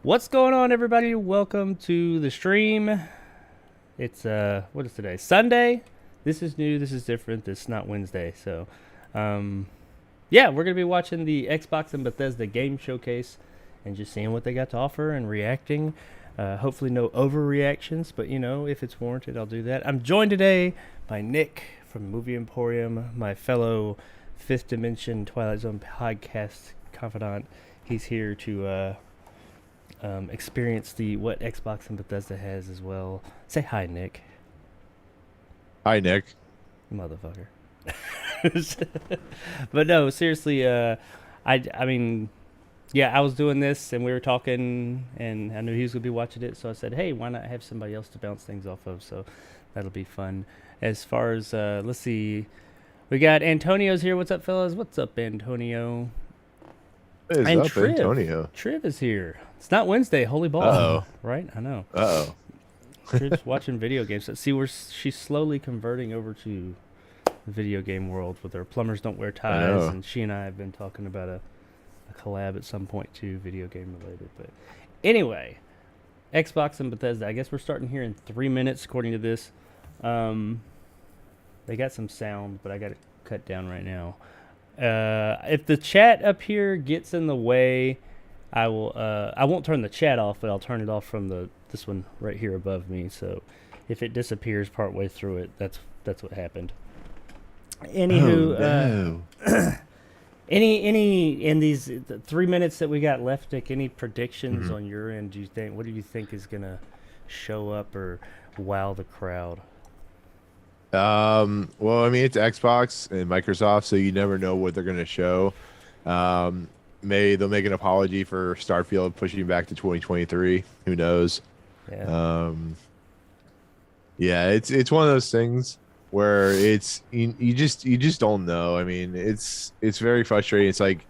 What's going on, everybody? Welcome to the stream. It's what is today? Sunday. This is new. This is different. It's not Wednesday. So, yeah, we're gonna be watching the Xbox and Bethesda Games Showcase and just seeing what they got to offer and reacting. Hopefully, no overreactions, but you know, if it's warranted, I'll do that. I'm joined today by Nick from Movie Emporium, my fellow Fifth Dimension Twilight Zone podcast confidant. He's here to experience what Xbox and Bethesda has as well. Say hi, Nick. Hi, Nick. Motherfucker. But no, seriously, I mean, yeah, I was doing this and we were talking and I knew he was going to be watching it. So I said, hey, why not have somebody else to bounce things off of? So that'll be fun. As far as, let's see, we got Antonio's here. What's up, fellas? What's up, Antonio? What is And up, Triv. Antonio? Triv is here. It's not Wednesday. Holy ball. Uh-oh. Right? I know. Uh-oh. Triv's watching video games. See, she's slowly converting over to the video game world with her plumbers don't wear ties, and she and I have been talking about a collab at some point too, video game related. But anyway, Xbox and Bethesda. I guess we're starting here in 3 minutes according to this. They got some sound, but I got it cut down right now. If the chat up here gets in the way, I will. I won't turn the chat off, but I'll turn it off from this one right here above me. So if it disappears partway through it, that's what happened. Anywho, any in these 3 minutes that we got left, Nick, any predictions on your end? What do you think is gonna show up or wow the crowd? Well, I mean, it's Xbox and Microsoft, so you never know what they're gonna show. Maybe they'll make an apology for Starfield pushing back to 2023. Who knows? Yeah. Yeah, it's one of those things where you just don't know. I mean, it's very frustrating. It's like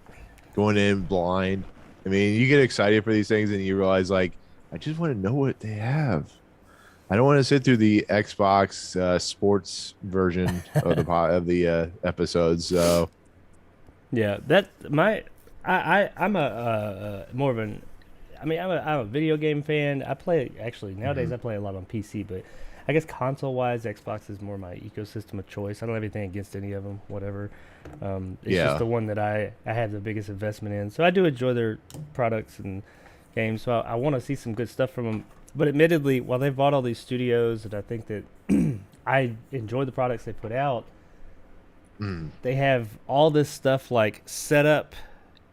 going in blind. I mean, you get excited for these things and you realize, like, I just want to know what they have. I don't want to sit through the Xbox sports version of the episodes. So Yeah, I'm a more of an. I mean, I'm a video game fan. I play actually nowadays. I play a lot on PC, but I guess console-wise, Xbox is more my ecosystem of choice. I don't have anything against any of them, whatever. It's just the one that I have the biggest investment in. So I do enjoy their products and games. So I want to see some good stuff from them. But admittedly, while they've bought all these studios, and I think that I enjoy the products they put out, they have all this stuff like set up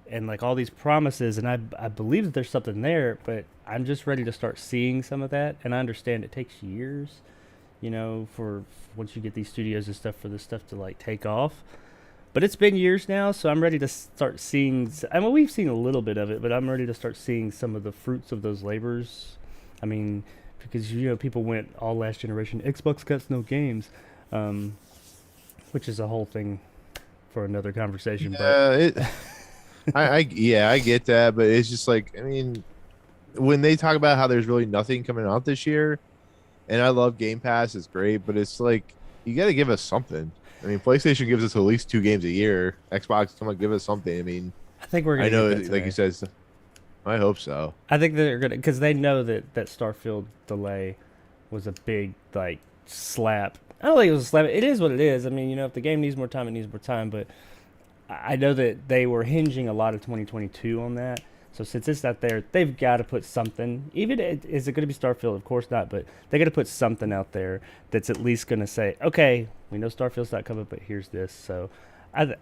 and like all these promises, and I believe that there's something there, but I'm just ready to start seeing some of that. And I understand it takes years, you know, for once you get these studios and stuff for this stuff to like take off. But it's been years now, so I'm ready to start seeing. I mean, we've seen a little bit of it, but I'm ready to start seeing some of the fruits of those labors. I mean, because you know, people went all last generation. Xbox got no games, which is a whole thing for another conversation. Yeah, but I get that, but it's just like, I mean, when they talk about how there's really nothing coming out this year, and I love Game Pass, it's great, but it's like, you got to give us something. I mean, PlayStation gives us at least 2 games a year. Xbox, come on, give us something. I mean, I think we're gonna. I know, like you said, I hope so. I think they're gonna, because they know that Starfield delay was a big like slap. I don't think it was a slap. It is what it is. I mean, you know, if the game needs more time, it needs more time. But I know that they were hinging a lot of 2022 on that. So since it's not there, they've got to put something. Even is it going to be Starfield? Of course not. But they got to put something out there that's at least going to say, okay, we know Starfield's not coming, but here's this. So I've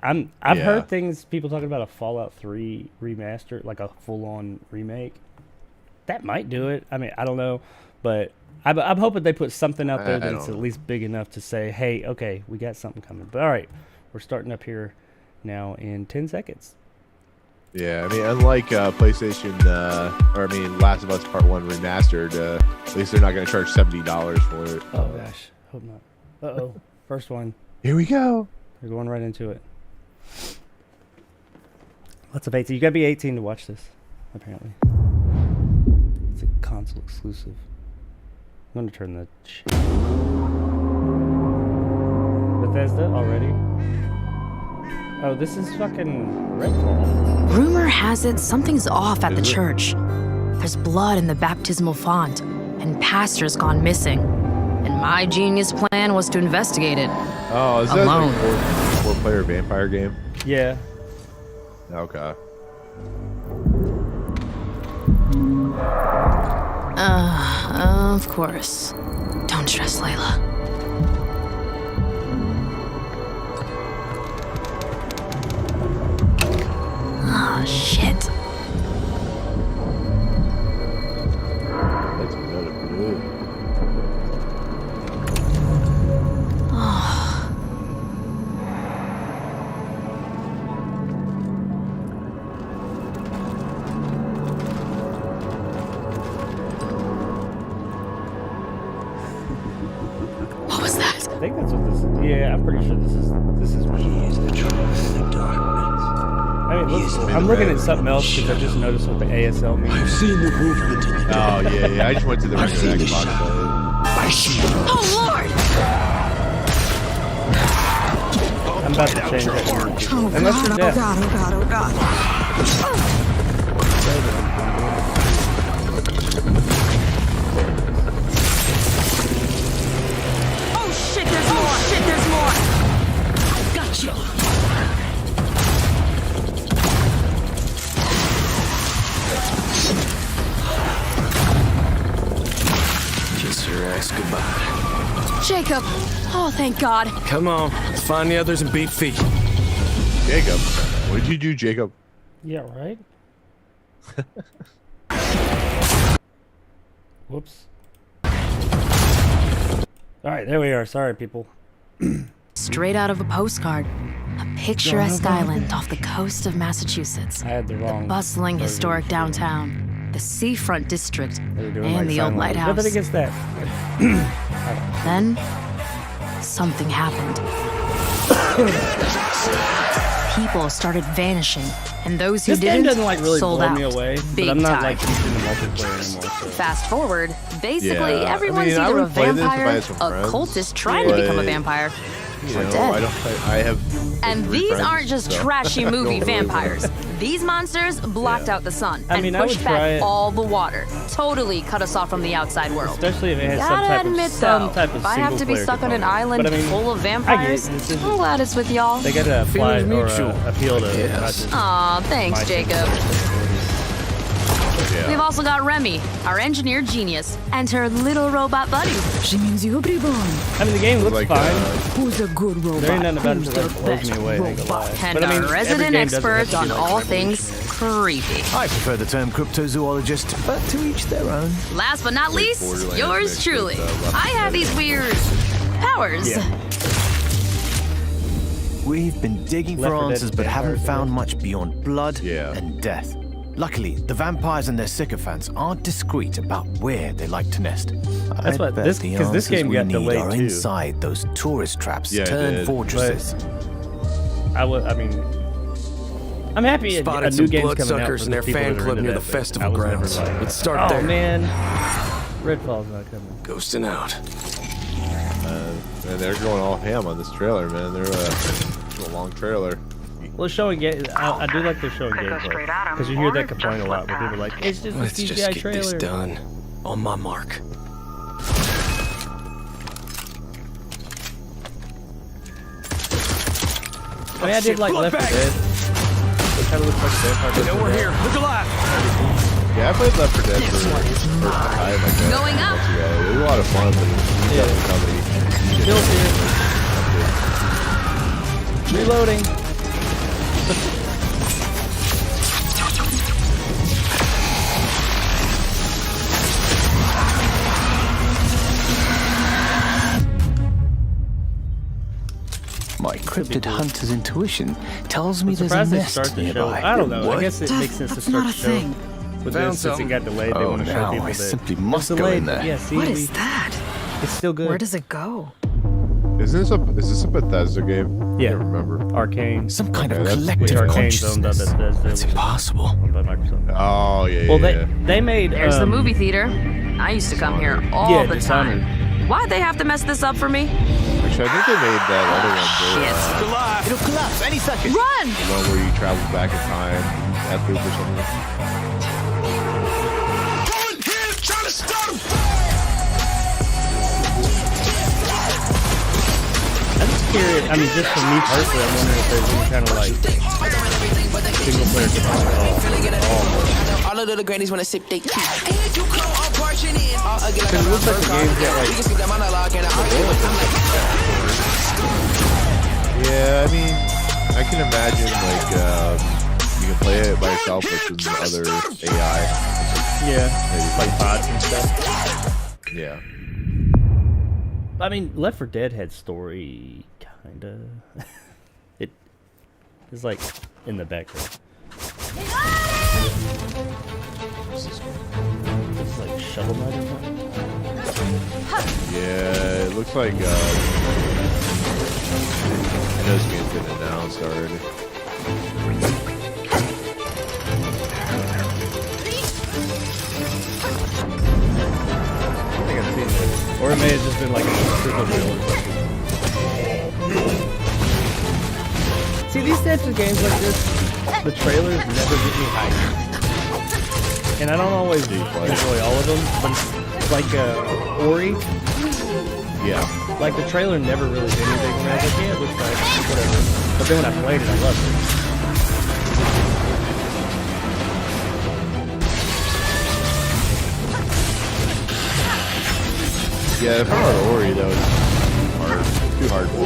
heard things, people talking about a Fallout 3 remaster, like a full-on remake. That might do it. I mean, I don't know, but I'm hoping they put something out there that's at least big enough to say, hey, okay, we got something coming. But all right, we're starting up here now in 10 seconds. Yeah, I mean, unlike PlayStation, Last of Us Part 1 Remastered, at least they're not going to charge $70 for it. Oh, gosh. Hope not. Uh-oh. First one. Here we go. We're going right into it. Lots of 18. You got to be 18 to watch this, apparently. It's a console exclusive. I'm going to turn the... Bethesda already? Oh, this is fucking Redfall. Rumor has it something's off at the church. There's blood in the baptismal font, and pastor's gone missing. And my genius plan was to investigate it. Oh, is that Alone. like a four-player vampire game? Yeah. Okay. Of course. Don't stress, Layla. Oh, shit. That's another blue. What was that? I think that's what this is. Yeah, I'm pretty sure this is what it is. The truth in darkness. I mean, I'm looking at something else because I just noticed what the ASL means. I've seen the movement in the Oh yeah. I just went to the regular Xbox. I see it. Oh, Lord! I'm about to change that. Oh Unless God, you're oh deaf. God, oh God, oh God. Oh, shit, there's more! Shit, there's more! Got you! Kiss your ass goodbye. Jacob! Oh, thank God. Come on, let's find the others and beat feet. Jacob, what did you do, Jacob? Yeah, right? Whoops. Alright, there we are. Sorry, people. Straight out of a postcard. A picturesque island off the coast of Massachusetts. I had the wrong. Bustling version. historic downtown. The seafront district. They were doing And like the sign old language. lighthouse. Nothing against that. Then, something happened. People started vanishing, and those who This game didn't doesn't like really sold blow out. me away, Big but I'm not time. like keeping the multiplayer anymore. So. Fast forward, basically Yeah, I everyone's mean, I either a would play this if I vampire, had some a friends, cultist trying to become a but, vampire, You or know, dead. I have. And three these friends, aren't just so trashy I don't movie really vampires. These monsters blocked out the sun I and mean, I would pushed try back it. all the water. Totally cut us off from the outside world. Especially if it has Gotta admit, some though, type of if I have to be single-player stuck on an component. island But I mean, full of I get it. vampires, This is- I'm glad it's with y'all. They gotta apply Feelings or mutual. appeal to Yes. not just Aw, thanks, my Jacob. Yeah. We've also got Remy, our engineer genius, and her little robot buddy. She means you be born. I mean, the game looks Like, fine. Who's a good robot? There ain't nothing about it Who's that the like, blows best me away. I ain't gonna lie. robot? And But I mean, our every resident game doesn't have expert to be, on like, all revolutionary. things creepy. I prefer the term cryptozoologist, but to each their own. Last but not least, Borderlands yours mixed truly. with, Left I have 4 these Dead. weird powers. Yeah. We've been digging Left for 4 Dead answers, but haven't vampires, found much beyond blood Yeah. and death. Luckily, the vampires and their sycophants aren't discreet about where they like to nest. That's what- bet this- the 'cause this answers game we got need delayed are too. inside those tourist traps Yeah, it turned did. fortresses. I mean, I'm happy a Spotted new some game's coming out. bloodsuckers for in the their people fan that are club into near that, the but festival I was never grounds. like, Let's start oh, there. man. Redfall's not coming. Ghosting out. Man, they're going all ham on this trailer, man. They're a long trailer. Well, showing game, I do like they're showing Could go gameplay straight at 'em, because you hear or that complaint a just lot look where people are like, past. it's just a Let's just CGI get trailer. this done. On my mark. I mean, I did like Left 4 Dead. It kind of looks like Vampire. Left 4 Dead. Look alive. Yeah, I played Left 4 Dead for the first time like that. Going up. months ago. It was a lot of fun, but it Yeah. doesn't come any- Bill's here. Reloading. My cryptid hunter's intuition tells me I'm there's a surprised they nest start the show. nearby. I don't know. I What? guess it makes sense to That's start not the a show. thing. With Found this, since it something. got delayed, they Oh, want to show now people I that simply it's must go delayed. in there. Yeah, see, What is that? it's still good. Where does it go? Is this a Bethesda game? Yeah. I can't remember. Arcane. Some kind Okay, of that's collective weird. Arcane's owned by consciousness. Bethesda. That's impossible. Owned by Microsoft. Oh yeah. Well, yeah. they made. There's the movie theater. I used to come here all Yeah, the Dishonored. time. Why'd they have to mess this up for me? Actually, I think they made that other one too. Shit. Alive. It'll collapse any second. Run! The one where you travel back in time, that loop or something. curious. I mean, just for me personally, I'm wondering if there's any kind of like single player component at all. All of the grannies wanna sip they tea. Because it looks like the game's got like. Yeah, I mean, I can imagine like you can play it by yourself with some other AI. Yeah, like bots and stuff. Yeah. I mean, Left 4 Dead had story, kinda. It is like in the background. This is like Shovel Knight or something. Yeah, it looks like I know this game's been announced already. I think I've seen this. Or it may have just been like a sizzle reel or something. See, these types of games like this, the trailers never get me hyped. And I don't always enjoy all of them, but it's like Ori. Yeah. Like the trailer never really did anything for me. I was like, yeah, it looks nice, whatever. But then when I played it, I loved it. Yeah, the part of Ori though is hard. Too hard for me.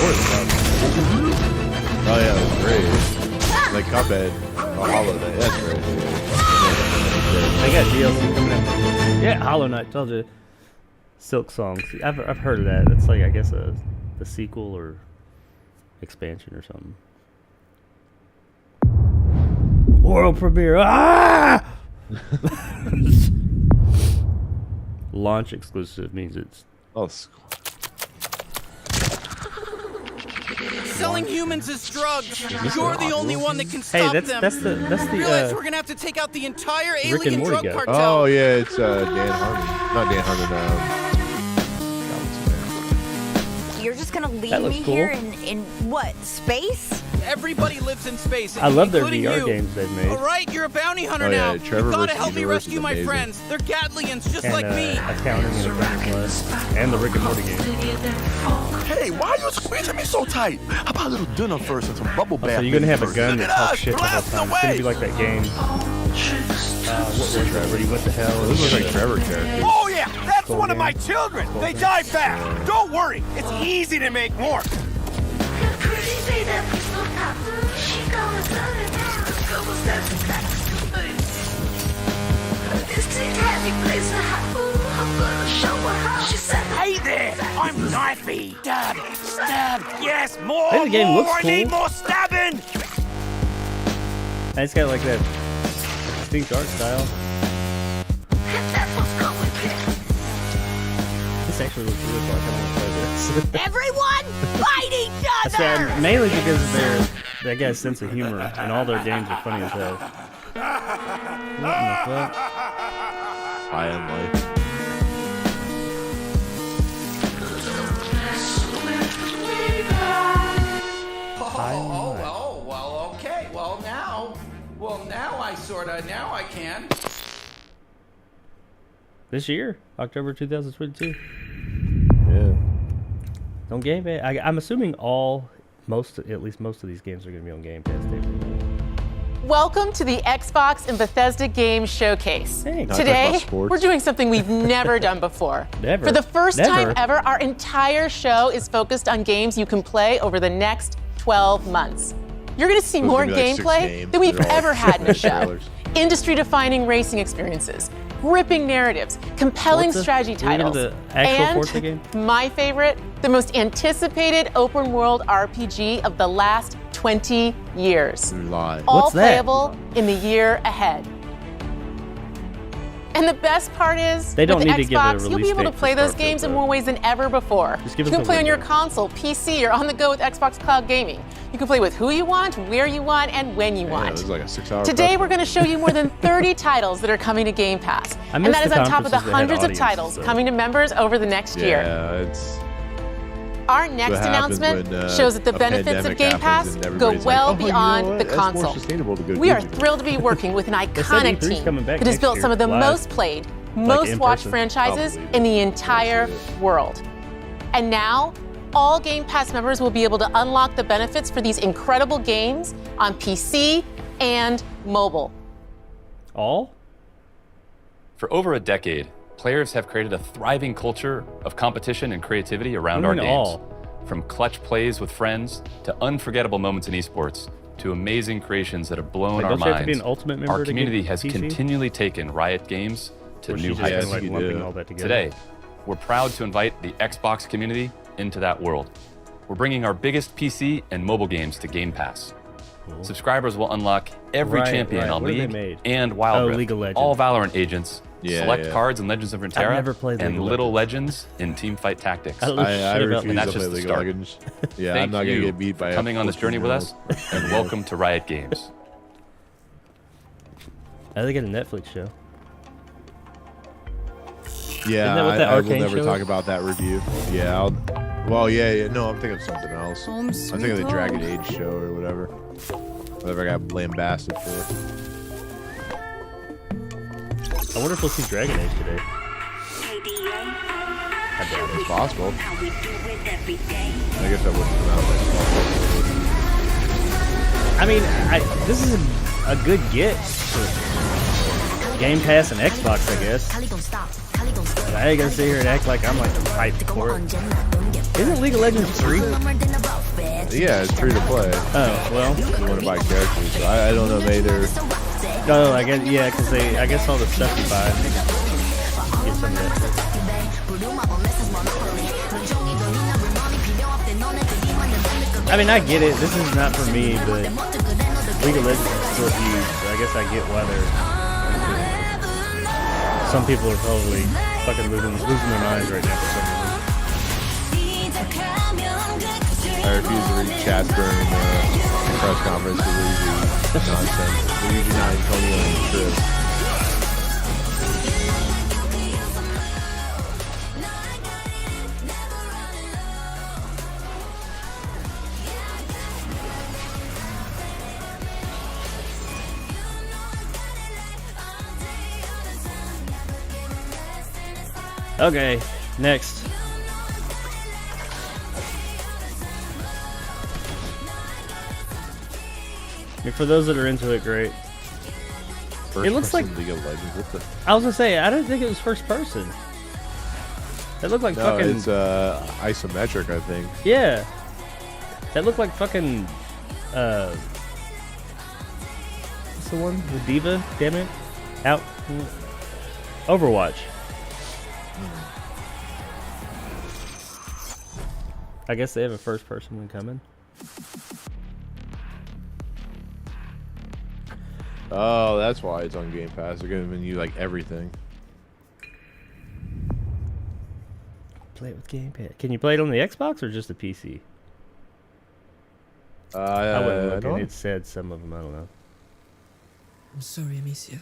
Ori's tough. Oh yeah, that's great. Like Cuphead, Hollow Knight, that's great. They got DLC coming out. Yeah, Hollow Knight, told you. Silk Song. See, I've heard of that. It's like, I guess, the sequel or expansion or something. World premiere. Ah! Launch exclusive means it's. Oh, selling humans as drugs. You're the only one that can stop them. That's the Realize we're gonna have to take out the entire Rick and alien Morty drug guy. cartel. Oh yeah, it's Dan Harmon. Not Dan Harmon. You're just gonna leave That looks me cool. here in what, space? Everybody lives in space. I love their including VR you. games they've made. All right, you're a bounty hunter Oh, yeah, now. Trevor You gotta versus help me Universe rescue is my amazing. friends. They're Gatlians just And like me. Accounting and Apprentice Plus. And the Rick and Morty game. Hey, why are you squeezing me so tight? How about a little dinner first and some bubble bath? So you're gonna have a gun that Look at talks us, shit the whole blasting time. It's gonna be like that game. What was that? Where you what the hell? This looks like Trevor character. Oh yeah, that's Cool one of game. my children. They die fast. Don't worry, it's easy to make more. Hey there, I'm knifey. Stab, stab. Yes, more. Hey, the game looks I need cool. more stabbing. And it's got like that distinct art style. This actually looks really cool. I kind of want to play this. Everyone fight each I other! said mainly because they got a sense of humor, and all their games are funny as hell. What in the fuck? High on life. Well, okay. Well, now I can. This year, October 2022. Yeah. On Game Pass. I'm assuming at least most of these games are going to be on Game Pass. Welcome to the Xbox and Bethesda Games Showcase. Hey. Not Today, talk about sports. we're doing something we've never done before. Never. For the first Never. time ever, our entire show is focused on games you can play over the next 12 months. You're going to see There's more gonna be like 6 gameplay games. than we've They're all ever had in a show. trailers. Industry-defining racing experiences, gripping narratives, compelling Forza? strategy Are we gonna titles, do the actual and Forza game? my favorite, the most anticipated open-world RPG of the last 20 years. Live. All What's that? playable in the year ahead. And the best part is, They don't with the need to give it a Xbox, you'll release be able to date for play those Starfield, games in though. more ways than ever before. Just give You us can a play on your window. console, PC, or on the go with Xbox Cloud Gaming. You can play with who you want, where you want, and when you Yeah, want. it was like a 6-hour. Today, we're going to show you more than 30 titles that are coming to Game Pass. I And missed that is the on top of the conferences that had hundreds of audiences, titles though. coming to members over the next year. Yeah, it's. Our next what happens announcement when, shows that the a benefits of pandemic Game happens Pass and go everybody's well like, "Oh, you know beyond what? the That's more console. sustainable to go We are digital." thrilled to be working with an said iconic E3's team coming back that has next built year, some of the live. most played, most in watched person. franchises I'll believe in it. the entire That's world. And now, all Game Pass members will be able to unlock the benefits for these incredible games on PC and mobile. All? For over a decade, players have created a thriving culture of competition and creativity around our games. All? From clutch plays with friends to unforgettable moments in esports to amazing creations that have blown our don't you have to be minds. an Ultimate member Our to community get has PC? continually taken Riot Games to Or new she's just heights. like lumping all that together? Today, we're proud to invite the Xbox community into that world. We're bringing our biggest PC and mobile games to Game Pass. Cool. Subscribers will unlock every champion on What have they League made? and Wild Rift, League of Legends. all Valorant agents, select yeah. cards in Legends of Runeterra, never played League and of Little Legends in Teamfight Tactics. I don't know I shit about refuse and that's to play just the League of start. Legends. Yeah, Thank I'm not you gonna get beat by for coming on this journey with us, and welcome to Riot Games. Oh, they got a Netflix show. Yeah, Isn't that what that I will Arcane never show talk is? about that review. Yeah, yeah. No, I'm thinking of something else. I'm thinking of the Dragon Age show or whatever. Whatever I got lambasted for. I wonder if we'll see Dragon Age today. I doubt it's possible. I guess that wouldn't come out like I mean, this is a good get for Game Pass and Xbox, I guess. But I ain't gonna sit here and act like I'm like hyped for it. Isn't League of Legends free? Yeah, it's free to play. Oh, well. You want to buy characters. So I don't know, maybe they're... No, I guess, yeah, because I guess all the stuff you buy, get some of that. I mean, I get it. This is not for me, but League of Legends is still huge, so I guess I get why some people are probably fucking losing their minds right now for some reason. I refuse to read chats during the press conference because they're usually nonsense. They're usually not Antonio and Chris. Okay, next. And for those that are into it, great. It looks like League of Legends. What the? I was gonna say I didn't think it was first person. It looked like No, fucking. it's isometric, I think. Yeah, that looked like fucking. What's the one? The Diva? Damn it! Out. Overwatch. I guess they have a first person one coming. Oh, that's why it's on Game Pass. They're giving you like everything. Play it with Game Pass. Can you play it on the Xbox or just the PC? I wouldn't look, and it said some of them. I don't know. I'm sorry, Amicia.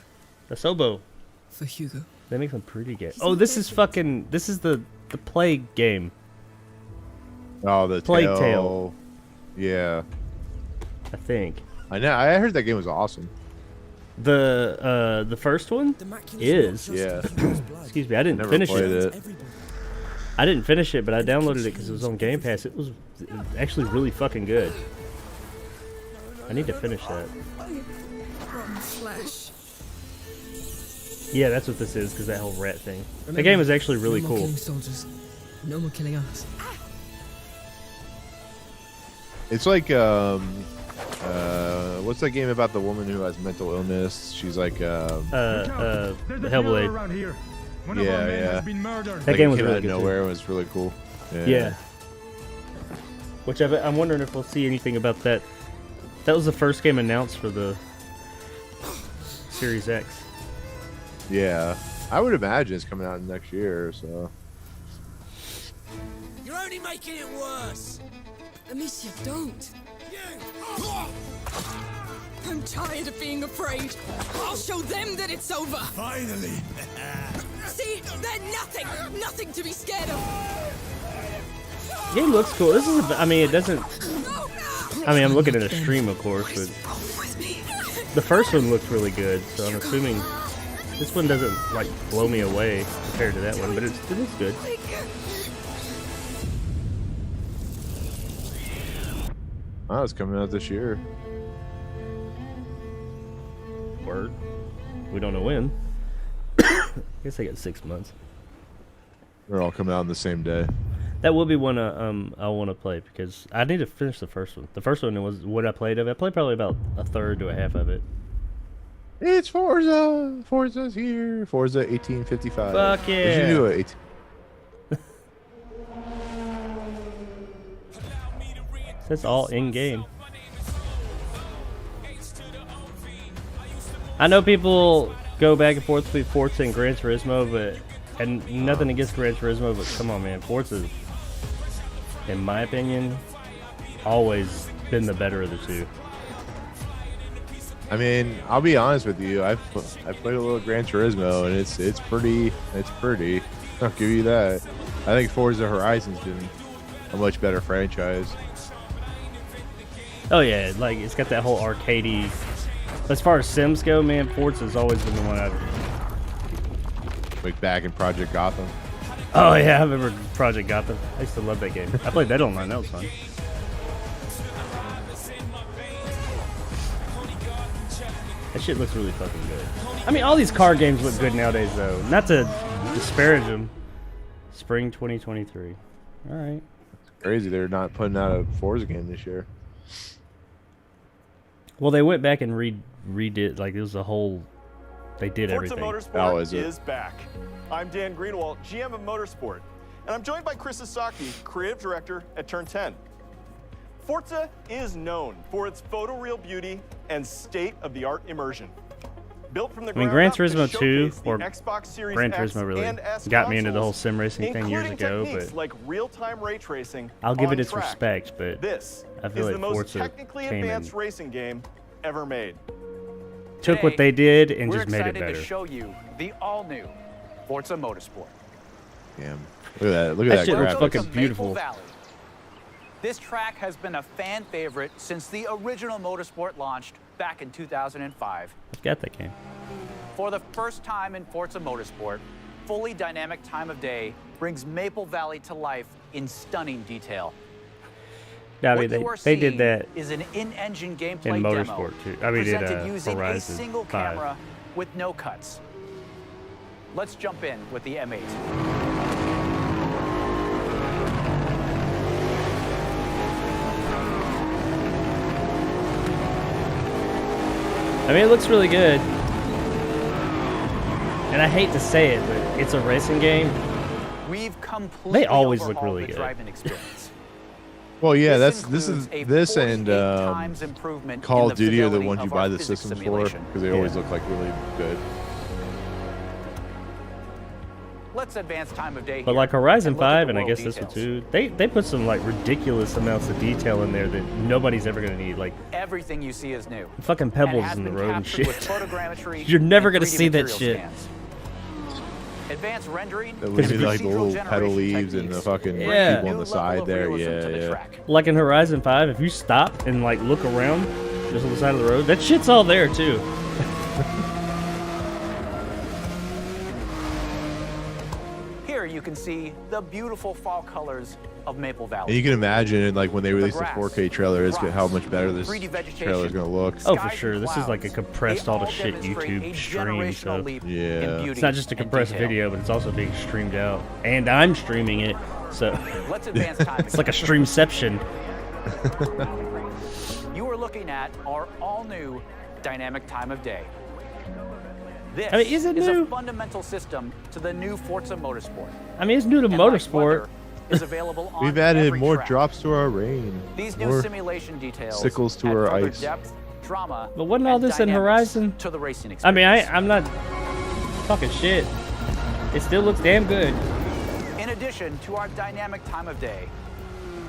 The Sobo. For Hugo. They make them pretty good. Oh, this is fucking. This is the Plague game. Oh, the Plague Tale. Yeah, I think. I know. I heard that game was awesome. The first one is. Yeah. Excuse me, I didn't Never finish played it. I didn't finish it, but I downloaded it because it was on Game Pass. It was actually really fucking good. I need to finish that. Yeah, that's what this is, because that whole rat thing. The game is actually really cool. Soldiers. No more killing us. It's like what's that game about the woman who has mental illness? She's like Hellblade. Yeah. That game was came really out of good nowhere. It was really cool. Yeah. Which I'm wondering if we'll see anything about that. That was the first game announced for the Series X. Yeah. I would imagine it's coming out next year or so. You're only making it worse. Amicia, don't. I'm tired of being afraid. I'll show them that it's over. Finally. See, they're nothing to be scared of. Game looks cool. This is, I mean, it doesn't. I mean, I'm looking at a stream, of course, but the first one looked really good. So I'm assuming this one doesn't like blow me away compared to that one, but it looks good. Oh, it's coming out this year. Word. We don't know when. I guess they got 6 months. They're all coming out on the same day. That will be one I want to play because I need to finish the first one. The first one was what I played of it. I played probably about a third to a half of it. It's Forza. Forza's here. Forza 1855. Fuck yeah. Did you do it? That's all in game. I know people go back and forth between Forza and Gran Turismo, and nothing against Gran Turismo, but come on, man, Forza, in my opinion, always been the better of the two. I mean, I'll be honest with you. I played a little Gran Turismo, and it's pretty. It's pretty. I'll give you that. I think Forza Horizon's been a much better franchise. Oh yeah, like it's got that whole arcadey. As far as Sims go, man, Forza's always been the one I've. Like back in Project Gotham. Oh yeah, I remember Project Gotham. I used to love that game. I played that online. That was fun. That shit looks really fucking good. I mean, all these car games look good nowadays, though. Not to disparage them. Spring 2023. All right. It's crazy they're not putting out a Forza game this year. Well, they went back and redid, like, it was a whole, they did Forza everything. Motorsport is back. I'm Dan Greenwald, GM of Motorsport, and I'm joined by Chris Sasaki, Creative Director at Turn 10. Forza is known for its photoreal beauty and state-of-the-art immersion. Built from the ground Gran up to Turismo 2, showcase the or Xbox Series Gran X Turismo really and S got me into the whole consoles, sim racing thing years including ago, techniques but like real-time ray tracing I'll give it on its track. respect, but This I feel is like the most Forza technically came advanced and racing game ever made. took what they did and We're just made it excited better. to show you the all-new Forza Motorsport. Damn. Look at that. Look at That that shit looks graphic. fucking beautiful. Maple Valley. This track has been a fan favorite since the original Motorsport launched back in 2005. I've got that game. For the first time in Forza Motorsport, fully dynamic time of day brings Maple Valley to life in stunning detail. Yeah, I mean, they did that is an in-engine gameplay in demo Motorsport too. I mean, presented using a Horizon single 5. camera with no cuts. Let's jump in with the M8. I mean, it looks really good. And I hate to say it, but it's a racing game. We've completely They always look overhauled really the good. driving experience. Well, yeah, This this includes a and 48 times improvement Call in of the Duty are the fidelity ones you of buy our the physics systems for simulation. because they always look like really good. Let's advance time of day But here like Horizon and look at 5, the and I world guess this one details. too, they put some like ridiculous amounts of detail in there that nobody's ever gonna need. Like Everything you see is new. fucking and pebbles has in the been road and captured with shit. photogrammetry You're never and gonna 3D see that material shit. scans. Advanced rendering, That leaves and like the little procedural pedal generation leaves and the techniques fucking bring Yeah. people on new the level side of there. realism to the Yeah, yeah. track. Like in Horizon 5, if you stop and like look around just on the side of the road, that shit's all there too. Here you can see the beautiful fall colors of Maple And Valley. you can imagine, like when they release the grass, 4K trailer, how much better this 3D vegetation, trailer is going to look. Oh, for skies sure. and This is like a clouds. compressed They all the all shit demonstrate YouTube a stream. generational So leap in Yeah. beauty it's not just a and compressed detail. video, but it's also being streamed out, and I'm streaming it. So Let's advance time. it's like a streamception. You are looking at our all-new dynamic time of day. This I mean, is it new? a fundamental system to the new Forza Motorsport. I mean, it's new to And like Motorsport. weather, is available on We've added every more track. drops to our rain. These new More simulation details sickles to add our further ice. depth, drama, But wasn't all and this in dynamics Horizon? to the racing I mean, experience. I'm not talking shit. It still looks damn good. In addition to our dynamic time of day,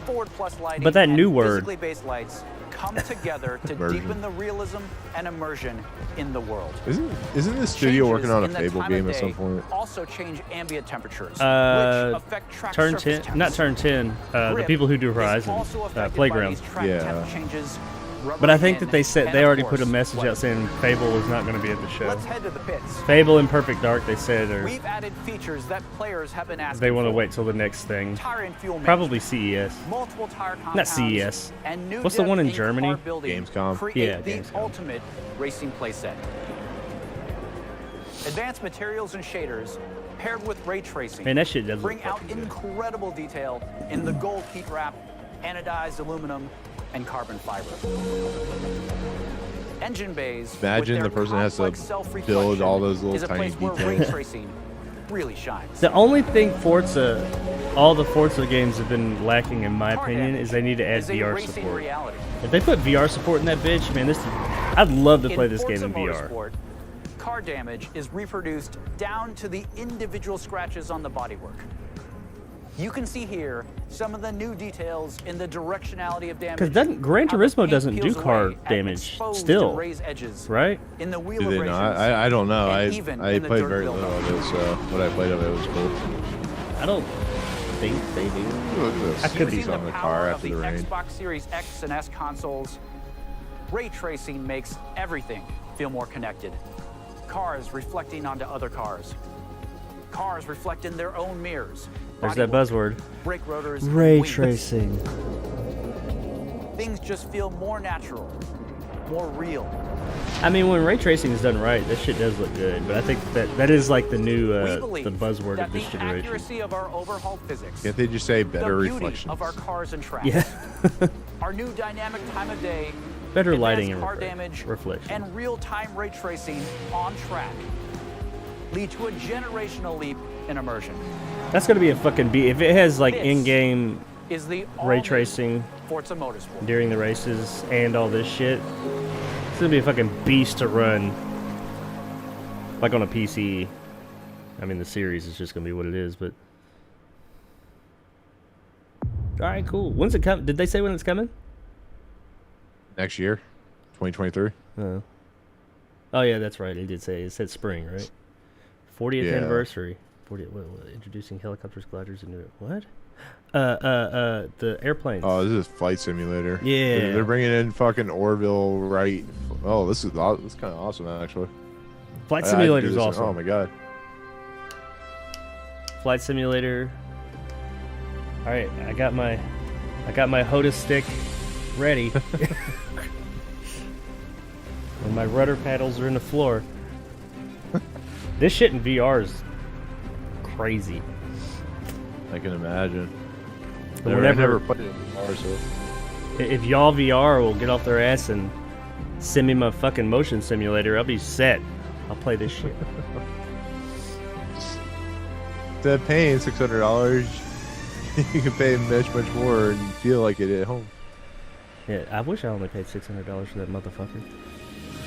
Forward Plus lighting But that and new word. physically based lights come together to Immersion. deepen the realism and immersion in the world. Isn't the studio Changes working on a in the Fable time of game at some day point? Also change ambient temperatures, which affect track Turn surface 10, temps. not Turn 10. The Grip people who do is Horizon, also affected by Playground. these track Yeah. temp changes But I think that they said and they of already course, put a message out weather. saying Fable was not going to be at the show. Let's head to the pits. Fable and Perfect Dark, they said, or We've added features that players have been asking they want to for. wait till the next thing. Tire and fuel Probably management, CES. multiple tire Not compounds, CES. and new What's the one in depth Germany? car building Gamescom. Create Yeah, the Gamescom. ultimate racing playset. Advanced materials and shaders paired with ray tracing Man, that shit does bring look out fucking good. incredible detail in the gold heat wrap, anodized aluminum, and carbon fiber. Engine bays. Imagine with the their person has to complex build all those self-reflection little is a tiny place where ray details. tracing really shines. The only thing all the Forza games have been lacking, in my opinion, is they need to add is a VR racing support. reality. If they put VR support in that bitch, man, I'd love to play this Forza game in VR. Motorsport, car damage is reproduced down to the individual scratches on the bodywork. You can see here some of the new details in the directionality of damage. Because Gran how the Turismo paint doesn't do peels car away and damage exposed still, and raised edges right? In the wheel Do they abrasions, not? I don't know. and even I in the played dirt very buildup. little of it, so what I played of it was cool. I don't think they do. Look at this. I could be Using on the the power car of after the the rain. Xbox Series X and S consoles, ray tracing makes everything feel more connected. Cars reflecting onto other cars. Cars reflect in their own mirrors. There's that Bodywork, buzzword. brake rotors, and Ray wings. tracing. Things just feel more natural, more real. I mean, when ray tracing is done right, that shit does look good. But I think that is like the new We believe the buzzword that of this the generation. accuracy of our overhauled physics, Can't they just say better the beauty reflections? of our cars and tracks, Yeah. our new dynamic time of day, Better advanced lighting and car damage, reflection. and real-time ray tracing on track lead to a generational leap in immersion. That's gonna be a fucking beat. If it has like This in-game is the ray all-new tracing Forza Motorsport. during the races and all this shit, it's gonna be a fucking beast to run. Like on a PC. I mean, the series is just gonna be what it is, but. Alright, cool. When's it come? Did they say when it's coming? Next year, 2023. Oh yeah, that's right. It did say. It said spring, right? 40th Yeah. anniversary. What, introducing helicopters, gliders, and what? The airplanes. Oh, this is Flight Simulator. Yeah. They're bringing in fucking Orville, right? Oh, this is kind of awesome, actually. Flight I do Simulator is this- awesome. Oh my god. Flight Simulator. All right, I got my Hoda stick ready. And my rudder paddles are in the floor. This shit in VR is crazy. I can imagine. But I whenever- never played it in VR, so. If y'all VR will get off their ass and send me my fucking motion simulator, I'll be set. I'll play this shit. Instead of paying $600, you can pay much more and feel like it at home. Yeah, I wish I only paid $600 for that motherfucker.